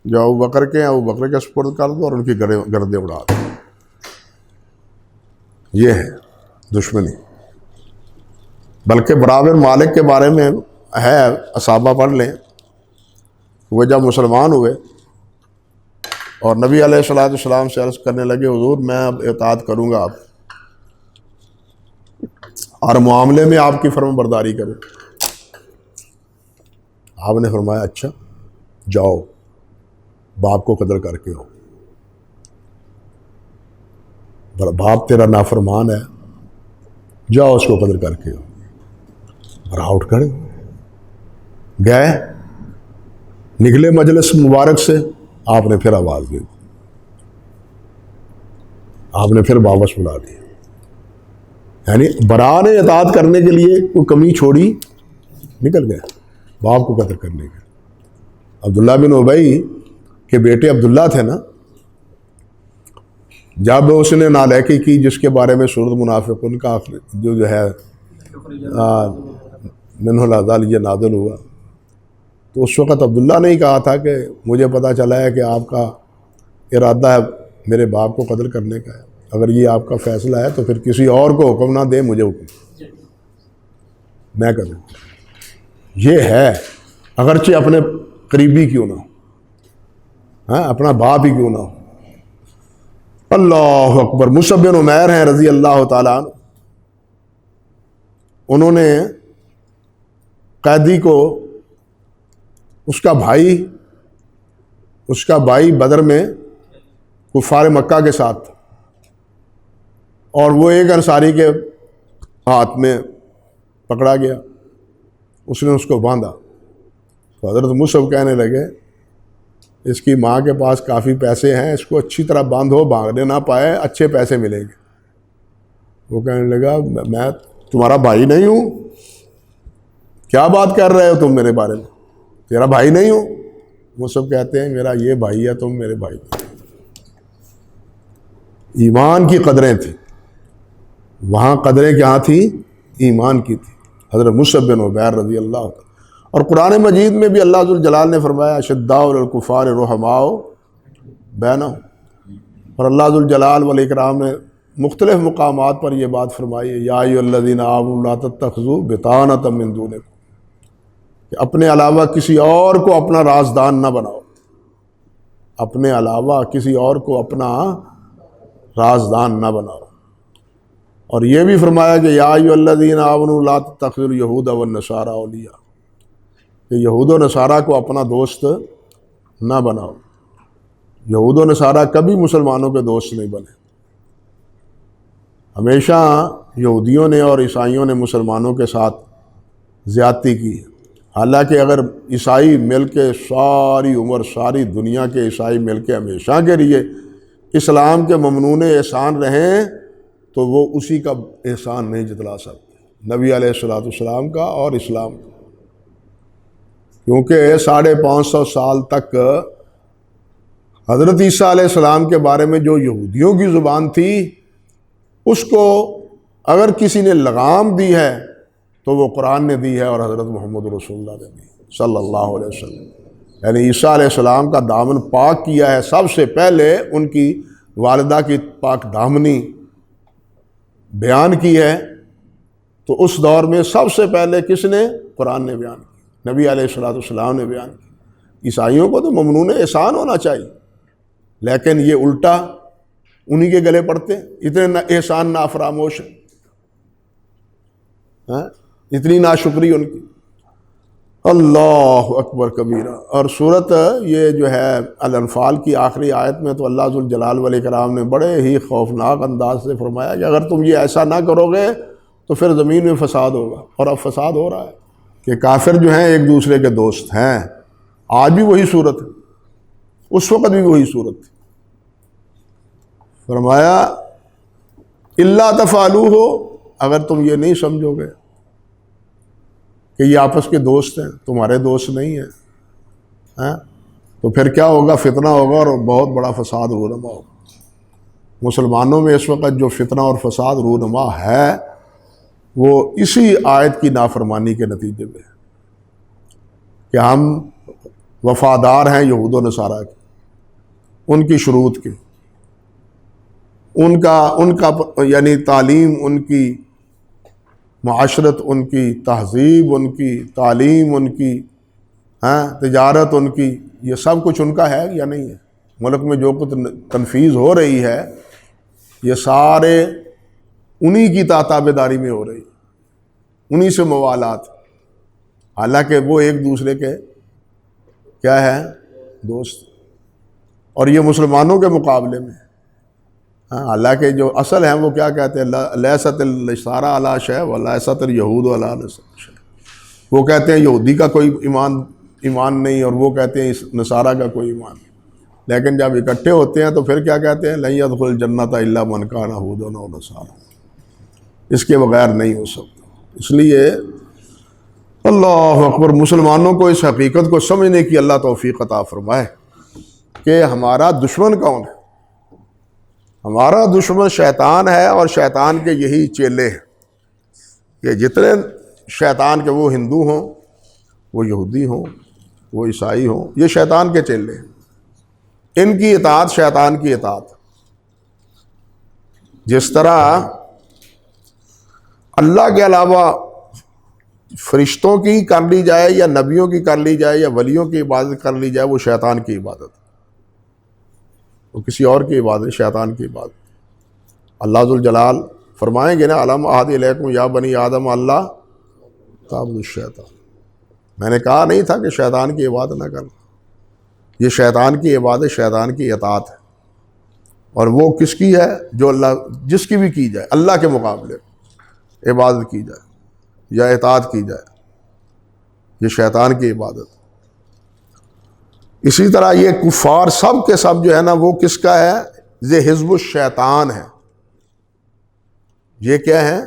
جو ابو بکر کے ہیں ابو بکر کے سپرد کر دو، اور ان کی گردیں اڑا دو۔ یہ ہے دشمنی۔ بلکہ براء بن مالک کے بارے میں ہے، اصحابہ پڑھ لیں، وہ جب مسلمان ہوئے اور نبی علیہ السلام سے عرض کرنے لگے حضور میں اب اطاعت کروں گا آپ، اور معاملے میں آپ کی فرم برداری کروں۔ آپ نے فرمایا اچھا جاؤ باپ کو قتل کر کے ہو، باپ تیرا نافرمان ہے، جاؤ اس کو قتل کر کے ہو۔ برا اٹھ کر گئے، نکلے مجلس مبارک سے، آپ نے پھر آواز دی، آپ نے پھر واپس بلا دیا۔ یعنی برا نے اطاعت کرنے کے لیے کوئی کمی چھوڑی، نکل گئے باپ کو قتل کرنے کے۔ عبداللہ بن ابی کے بیٹے عبداللہ تھے نا، جب اس نے نالائقی کی جس کے بارے میں سورۃ منافقون کا جو ہے منہ العذاب یہ نازل ہوا، تو اس وقت عبداللہ نے ہی کہا تھا کہ مجھے پتہ چلا ہے کہ آپ کا ارادہ ہے میرے باپ کو قتل کرنے کا ہے، اگر یہ آپ کا فیصلہ ہے تو پھر کسی اور کو حکم نہ دیں، مجھے حکم میں کروں۔ یہ ہے، اگرچہ اپنے قریبی کیوں نہ ہو، اپنا باپ ہی کیوں نہ ہو۔ اللہ اکبر۔ مصعب بن عمیر ہیں رضی اللہ تعالیٰ عنہ، انہوں نے قیدی کو اس کا بھائی بدر میں کفار مکہ کے ساتھ، اور وہ ایک انصاری کے ہاتھ میں پکڑا گیا، اس نے اس کو باندھا، تو حضرت مصعب کہنے لگے اس کی ماں کے پاس کافی پیسے ہیں، اس کو اچھی طرح باندھو، بھاگنے نہ پائے، اچھے پیسے ملیں گے۔ وہ کہنے لگا میں تمہارا بھائی نہیں ہوں، کیا بات کر رہے ہو تم میرے بارے میں، تیرا بھائی نہیں ہوں۔ وہ سب کہتے ہیں میرا یہ بھائی ہے، تم میرے بھائی نہیں۔ ایمان کی قدریں تھیں وہاں، قدریں کیا تھیں؟ ایمان کی تھی۔ حضرت مصعب بن عمیر رضی اللہ عنہ۔ اور قرآن مجید میں بھی اللہ ذوالجلال نے فرمایا اشداء علی الکفار رحماء بینہم، اور اللہ ذوالجلال والاکرام نے مختلف مقامات پر یہ بات فرمائی ہے یا ایھا الذین آمنوا لا تتخذوا بطانۃ من دونکم، کہ اپنے علاوہ کسی اور کو اپنا رازدان نہ بناؤ، اپنے علاوہ کسی اور کو اپنا رازدان نہ بناؤ۔ اور یہ بھی فرمایا کہ یا ایھا الذین آمنوا لا تتخذوا اليہود والنصارى اولیاء، کہ یہود و نصارہ کو اپنا دوست نہ بناؤ۔ یہود و نصارہ کبھی مسلمانوں کے دوست نہیں بنے، ہمیشہ یہودیوں نے اور عیسائیوں نے مسلمانوں کے ساتھ زیادتی کی۔ حالانکہ اگر عیسائی مل کے ساری عمر، ساری دنیا کے عیسائی مل کے ہمیشہ کے لیے اسلام کے ممنون احسان رہیں تو وہ اسی کا احسان نہیں جتلا سکتے، نبی علیہ السلام کا اور اسلام کا، کیونکہ 550 سال تک حضرت عیسیٰ علیہ السلام کے بارے میں جو یہودیوں کی زبان تھی، اس کو اگر کسی نے لگام دی ہے تو وہ قرآن نے دی ہے اور حضرت محمد رسول اللہ نے دی صلی اللہ علیہ وسلم۔ یعنی عیسیٰ علیہ السلام کا دامن پاک کیا ہے، سب سے پہلے ان کی والدہ کی پاک دامنی بیان کی ہے تو اس دور میں سب سے پہلے کس نے؟ قرآن نے بیان کی، نبی علیہ الصلوۃ والسلام نے بیان کی۔ عیسائیوں کو تو ممنون احسان ہونا چاہیے، لیکن یہ الٹا انہی کے گلے پڑتے ہیں، اتنے احسان نافراموش ہیں، اتنی ناشکری ان کی۔ اللہ اکبر کبیرہ۔ اور سورت یہ جو ہے الانفال کی آخری آیت میں تو اللہ ذوالجلال والاکرام نے بڑے ہی خوفناک انداز سے فرمایا کہ اگر تم یہ ایسا نہ کرو گے تو پھر زمین میں فساد ہوگا، اور اب فساد ہو رہا ہے کہ کافر جو ہیں ایک دوسرے کے دوست ہیں۔ آج بھی وہی صورت ہے، اس وقت بھی وہی صورت تھی۔ فرمایا الا تفعلوہ، اگر تم یہ نہیں سمجھو گے کہ یہ آپس کے دوست ہیں، تمہارے دوست نہیں ہیں، تو پھر کیا ہوگا؟ فتنہ ہوگا اور بہت بڑا فساد رونما ہوگا۔ مسلمانوں میں اس وقت جو فتنہ اور فساد رونما ہے وہ اسی آیت کی نافرمانی کے نتیجے میں ہے کہ ہم وفادار ہیں یہود و نصارہ کے، ان کی شروط کے، ان کا یعنی تعلیم، ان کی معاشرت، ان کی تہذیب، ان کی تعلیم، ان کی تجارت، ان کی، یہ سب کچھ ان کا ہے یا نہیں ہے؟ ملک میں جو کچھ تنفیذ ہو رہی ہے یہ سارے انہی کی تابع داری میں ہو رہی ہے، انہی سے موالات، حالانکہ وہ ایک دوسرے کے کیا ہے؟ دوست، اور یہ مسلمانوں کے مقابلے میں، حالانکہ جو اصل ہیں وہ کیا کہتے ہیں؟ لیست النصارى علی شیء ولیست الیہود علی شیء۔ وہ کہتے ہیں یہودی کا کوئی ایمان نہیں، اور وہ کہتے ہیں نصارہ کا کوئی ایمان نہیں، لیکن جب اکٹھے ہوتے ہیں تو پھر کیا کہتے ہیں؟ لن يدخل الجنۃ الا من کان یہودا او نصارى، اس کے بغیر نہیں ہو سکتا۔ اس لیے اللہ اکبر، مسلمانوں کو اس حقیقت کو سمجھنے کی اللہ توفیق عطا فرمائے کہ ہمارا دشمن کون ہے۔ ہمارا دشمن شیطان ہے، اور شیطان کے یہی چیلے ہیں کہ جتنے شیطان کے، وہ ہندو ہوں، وہ یہودی ہوں، وہ عیسائی ہوں، یہ شیطان کے چیلے ہیں، ان کی اطاعت شیطان کی اطاعت۔ جس طرح اللہ کے علاوہ فرشتوں کی کر لی جائے یا نبیوں کی کر لی جائے یا ولیوں کی عبادت کر لی جائے، وہ شیطان کی عبادت، وہ کسی اور کی عبادت، شیطان کی عبادت۔ اللہ ذوالجلال فرمائیں گے نا الم اعہد الیکم یا بنی آدم اللہ تعبدوا الشیطان۔ میں نے کہا نہیں تھا کہ شیطان کی عبادت نہ کرنا، یہ شیطان کی عبادت، شیطان کی اطاعت ہے، اور وہ کس کی ہے؟ جو اللہ، جس کی بھی کی جائے اللہ کے مقابلے عبادت کی جائے یا اطاعت کی جائے، یہ شیطان کی عبادت۔ اسی طرح یہ کفار سب کے سب جو ہے نا وہ کس کا ہے؟ یہ حزب الشیطان ہے۔ یہ کیا ہے؟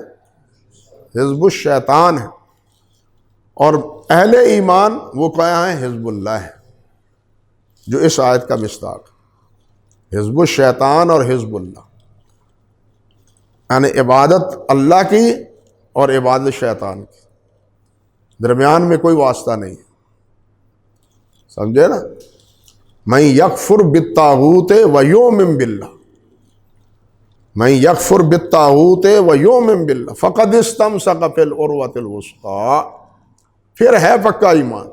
حزب الشیطان ہے۔ اور اہل ایمان وہ کیا ہیں؟ حزب اللہ ہے، جو اس آیت کا مصداق، حزب الشیطان اور حزب اللہ، یعنی عبادت اللہ کی اور عبادت شیطان کی، درمیان میں کوئی واسطہ نہیں ہے، سمجھے نا؟ من یکفر بالطاغوت ویؤمن باللہ، من یکفر بالطاغوت ویؤمن باللہ فقد استمسک بالعروۃ الوثقی۔ پھر ہے پکا ایمان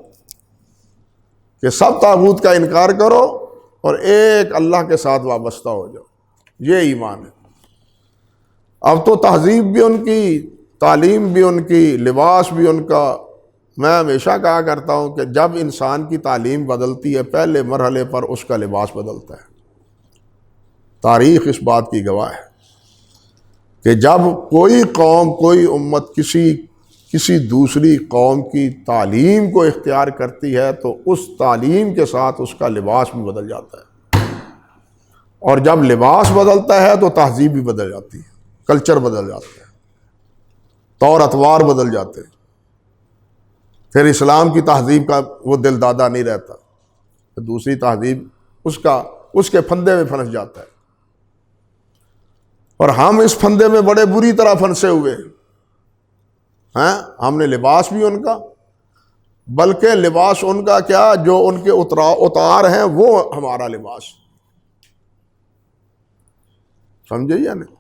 کہ سب طاغوت کا انکار کرو اور ایک اللہ کے ساتھ وابستہ ہو جاؤ، یہ ایمان ہے۔ اب تو تہذیب بھی ان کی، تعلیم بھی ان کی، لباس بھی ان کا۔ میں ہمیشہ کہا کرتا ہوں کہ جب انسان کی تعلیم بدلتی ہے پہلے مرحلے پر اس کا لباس بدلتا ہے۔ تاریخ اس بات کی گواہ ہے کہ جب کوئی قوم، کوئی امت کسی دوسری قوم کی تعلیم کو اختیار کرتی ہے تو اس تعلیم کے ساتھ اس کا لباس بھی بدل جاتا ہے، اور جب لباس بدلتا ہے تو تہذیب بھی بدل جاتی ہے، کلچر بدل جاتا ہے، طور اطوار بدل جاتے ہیں۔ پھر اسلام کی تہذیب کا وہ دل دادا نہیں رہتا، دوسری تہذیب اس کے پھندے میں پھنس جاتا ہے، اور ہم اس پھندے میں بڑے بری طرح پھنسے ہوئے ہیں۔ ہم نے لباس بھی ان کا، بلکہ لباس ان کا کیا، جو ان کے اتار ہیں وہ ہمارا لباس، سمجھے یا نہیں؟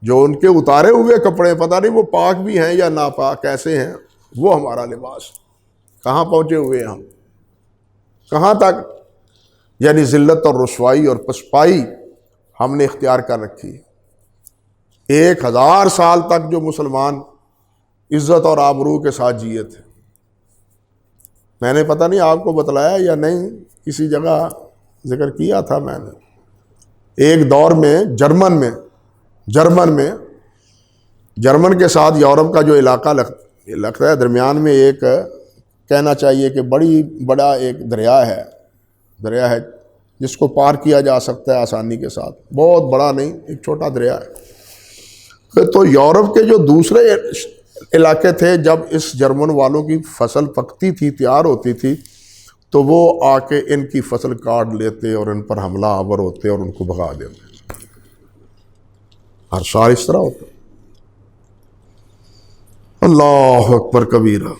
جو ان کے اتارے ہوئے کپڑے پتہ نہیں وہ پاک بھی ہیں یا ناپاک کیسے ہیں، وہ ہمارا لباس، کہاں پہنچے ہوئے ہیں ہم، کہاں تک، یعنی ذلت اور رسوائی اور پسپائی ہم نے اختیار کر رکھی ہے۔ 1000 سال تک جو مسلمان عزت اور آبرو کے ساتھ جیے تھے، میں نے پتہ نہیں آپ کو بتلایا یا نہیں، کسی جگہ ذکر کیا تھا میں نے، ایک دور میں جرمن کے ساتھ یورپ کا جو علاقہ لگتا ہے، درمیان میں ایک کہنا چاہیے کہ بڑا ایک دریا ہے جس کو پار کیا جا سکتا ہے آسانی کے ساتھ، بہت بڑا نہیں، ایک چھوٹا دریا ہے۔ تو یورپ کے جو دوسرے علاقے تھے، جب اس جرمن والوں کی فصل پکتی تھی، تیار ہوتی تھی، تو وہ آ کے ان کی فصل کاٹ لیتے اور ان پر حملہ آور ہوتے اور ان کو بھگا دیتے۔ ہر سال اس طرح ہوتا۔ اللہ اکبر کبیرہ۔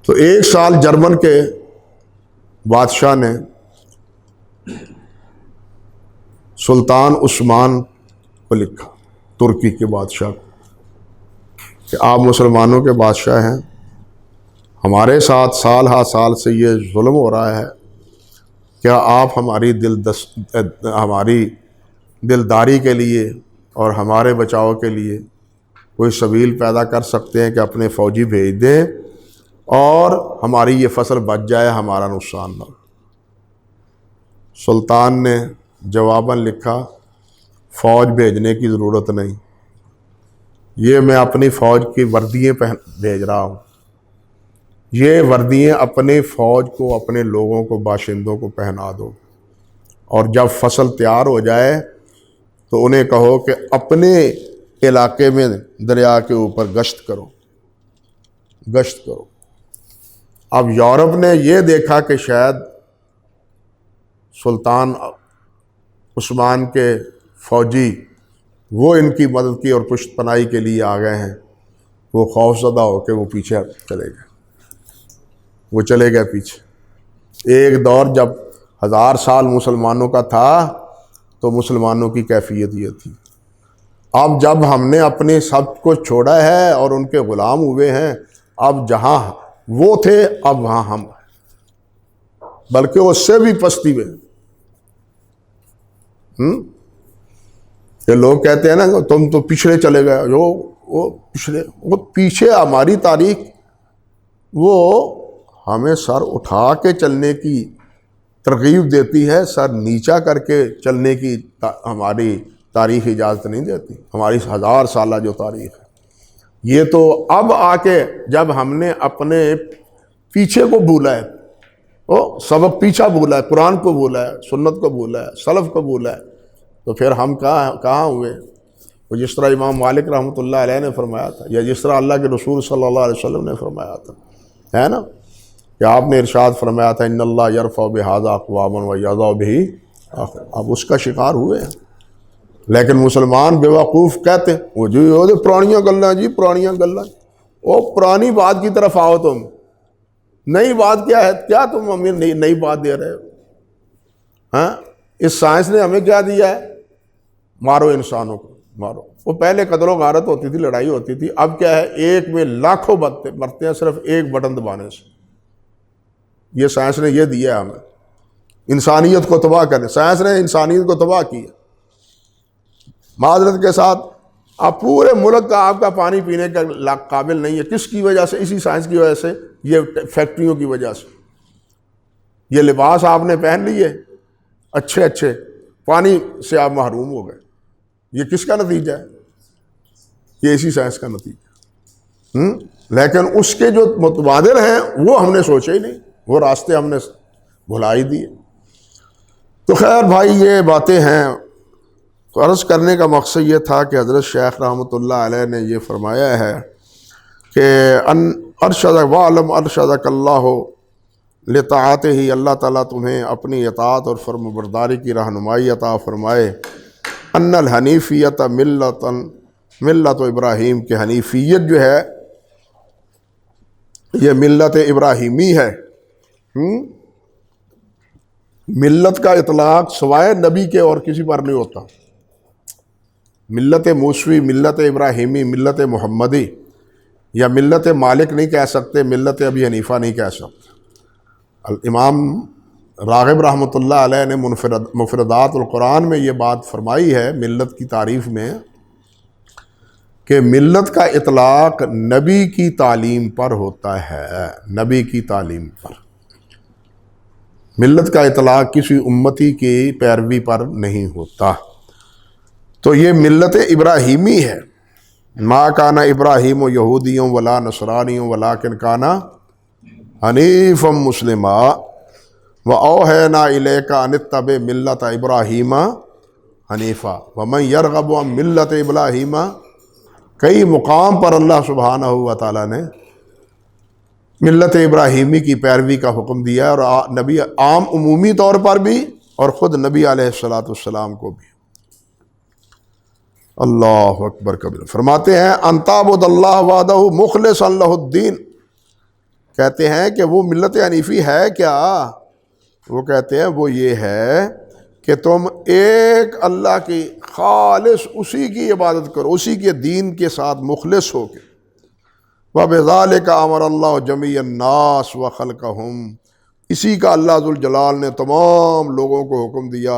تو ایک سال جرمن کے بادشاہ نے سلطان عثمان کو لکھا، ترکی کے بادشاہ کو، کہ آپ مسلمانوں کے بادشاہ ہیں، ہمارے ساتھ سال ہا سال سے یہ ظلم ہو رہا ہے، کیا آپ ہماری دلداری کے لیے اور ہمارے بچاؤ کے لیے کوئی سبیل پیدا کر سکتے ہیں کہ اپنے فوجی بھیج دیں اور ہماری یہ فصل بچ جائے، ہمارا نقصان نہ ہو۔ سلطان نے جواباً لکھا، فوج بھیجنے کی ضرورت نہیں، یہ میں اپنی فوج کی وردیاں بھیج رہا ہوں، یہ وردیاں اپنے فوج کو، اپنے لوگوں کو، باشندوں کو پہنا دو، اور جب فصل تیار ہو جائے تو انہیں کہو کہ اپنے علاقے میں دریا کے اوپر گشت کرو۔ اب یورپ نے یہ دیکھا کہ شاید سلطان عثمان کے فوجی وہ ان کی مدد کی اور پشت پناہی کے لیے آ گئے ہیں، وہ خوف زدہ ہو کے وہ پیچھے چلے گئے پیچھے۔ ایک دور جب 1000 سال مسلمانوں کا تھا تو مسلمانوں کی کیفیت یہ تھی۔ اب جب ہم نے اپنے سب کو چھوڑا ہے اور ان کے غلام ہوئے ہیں، اب جہاں وہ تھے اب وہاں ہم، بلکہ اس سے بھی پستی میں۔ یہ لوگ کہتے ہیں نا تم تو پچھڑے چلے گئے، وہ پیچھے ہماری تاریخ وہ ہمیں سر اٹھا کے چلنے کی ترغیب دیتی ہے، سر نیچا کر کے چلنے کی ہماری تاریخ اجازت نہیں دیتی۔ ہماری 1000 سالہ جو تاریخ ہے، یہ تو اب آ کے جب ہم نے اپنے پیچھے کو بھولا ہے، وہ سبق پیچھا بھولا ہے، قرآن کو بھولا ہے، سنت کو بھولا ہے، سلف کو بھولا ہے، تو پھر ہم کہاں ہوئے؟ وہ جس طرح امام مالک رحمۃ اللہ علیہ نے فرمایا تھا، یا جس طرح اللہ کے رسول صلی اللہ علیہ وسلم نے فرمایا تھا، ہے نا، کہ آپ نے ارشاد فرمایا تھا ان اللہ یرفع بہذا اقواما ویضع بہ آخر۔ اب اس کا شکار ہوئے ہیں، لیکن مسلمان بیوقوف کہتے ہیں وہ جو پرانیاں گلاں جی، پرانیاں گلاں، وہ پرانی بات کی طرف آؤ، تم نئی بات کیا ہے؟ کیا تم ہمیں نئی بات دے رہے ہو؟ ہاں، اس سائنس نے ہمیں کیا دیا ہے؟ مارو انسانوں کو، مارو۔ وہ پہلے قتل و غارت ہوتی تھی، لڑائی ہوتی تھی، اب کیا ہے؟ ایک میں لاکھوں مرتے ہیں صرف ایک بٹن دبانے سے۔ یہ سائنس نے یہ دیا ہے ہمیں، انسانیت کو تباہ کرنے، سائنس نے انسانیت کو تباہ کیا۔ معذرت کے ساتھ اب پورے ملک کا آپ کا پانی پینے کا قابل نہیں ہے، کس کی وجہ سے؟ اسی سائنس کی وجہ سے، یہ فیکٹریوں کی وجہ سے۔ یہ لباس آپ نے پہن لیے اچھے، پانی سے آپ محروم ہو گئے، یہ کس کا نتیجہ ہے؟ یہ اسی سائنس کا نتیجہ۔ لیکن اس کے جو متبادل ہیں وہ ہم نے سوچے ہی نہیں، وہ راستے ہم نے بھلا ہی دیے۔ تو خیر بھائی، یہ باتیں ہیں۔ تو عرض کرنے کا مقصد یہ تھا کہ حضرت شیخ رحمۃ اللہ علیہ نے یہ فرمایا ہے کہ وَعْلَمْ أَرْشَدَكَ اللَّهُ لِطَاعَتِهِ، اللہ تعالیٰ تمہیں اپنی اطاعت اور فرمانبرداری کی رہنمائی عطا فرمائے۔ ان الحنیفیت ملت ابراہیم، کہ حنیفیت جو ہے یہ ملت ابراہیمی ہے۔ ملت کا اطلاق سوائے نبی کے اور کسی پر نہیں ہوتا۔ ملت موسوی، ملت ابراہیمی، ملت محمدی یا ملت مالک نہیں کہہ سکتے، ملت ابی حنیفہ نہیں کہہ سکتے۔ الامام راغب رحمۃ اللہ علیہ نے مفردات القرآن میں یہ بات فرمائی ہے ملت کی تعریف میں کہ ملت کا اطلاق نبی کی تعلیم پر ہوتا ہے، نبی کی تعلیم پر۔ ملت کا اطلاق کسی امتی کی پیروی پر نہیں ہوتا۔ تو یہ ملت ابراہیمی ہے۔ ما کان ابراہیم و یہودیوں ولا نصرانیوں ولیکن کان حنیفا مسلما وأوحینا الیک ان اتبع ملت ابراہیم حنیفا ومن یرغب عن ملت ابراہیم۔ کئی مقام پر اللہ سبحانہ و تعالیٰ نے ملت ابراہیمی کی پیروی کا حکم دیا، اور نبی عام عمومی طور پر بھی اور خود نبی علیہ السلام کو بھی۔ اللہ اکبر کبیر۔ فرماتے ہیں ان تعبد اللہ وحدہ مخلصا لہ الدین، کہتے ہیں کہ وہ ملت حنیفی ہے کیا؟ وہ کہتے ہیں وہ یہ ہے کہ تم ایک اللہ کی خالص اسی کی عبادت کرو، اسی کے دین کے ساتھ مخلص ہو کے۔ وَبِذَلِكَ أَمَرَ اللَّهُ جَمِيعَ النَّاسِ وَخَلْقَهُمْ، اسی کا اللہ ذوالجلال نے تمام لوگوں کو حکم دیا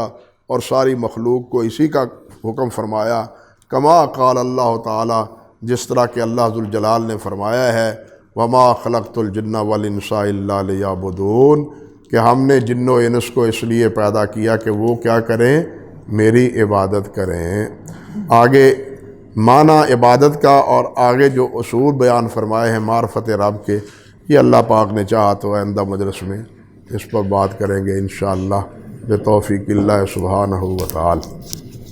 اور ساری مخلوق کو اسی کا حکم فرمایا۔ کما قال اللہ تعالیٰ، جس طرح کہ اللہ ذوالجلال نے فرمایا ہے وَمَا خَلَقْتُ الْجِنَّ وَالْإِنسَ إِلَّا لِيَعْبُدُونَ، کہ ہم نے جن و انس کو اس لیے پیدا کیا کہ وہ کیا کریں؟ میری عبادت کریں۔ آگے معنی عبادت کا اور آگے جو اصول بیان فرمائے ہیں معرفت رب کے، یہ اللہ پاک نے چاہا تو آئندہ مجلس میں اس پر بات کریں گے انشاءاللہ بتوفیق اللہ سبحانہ و تعالی۔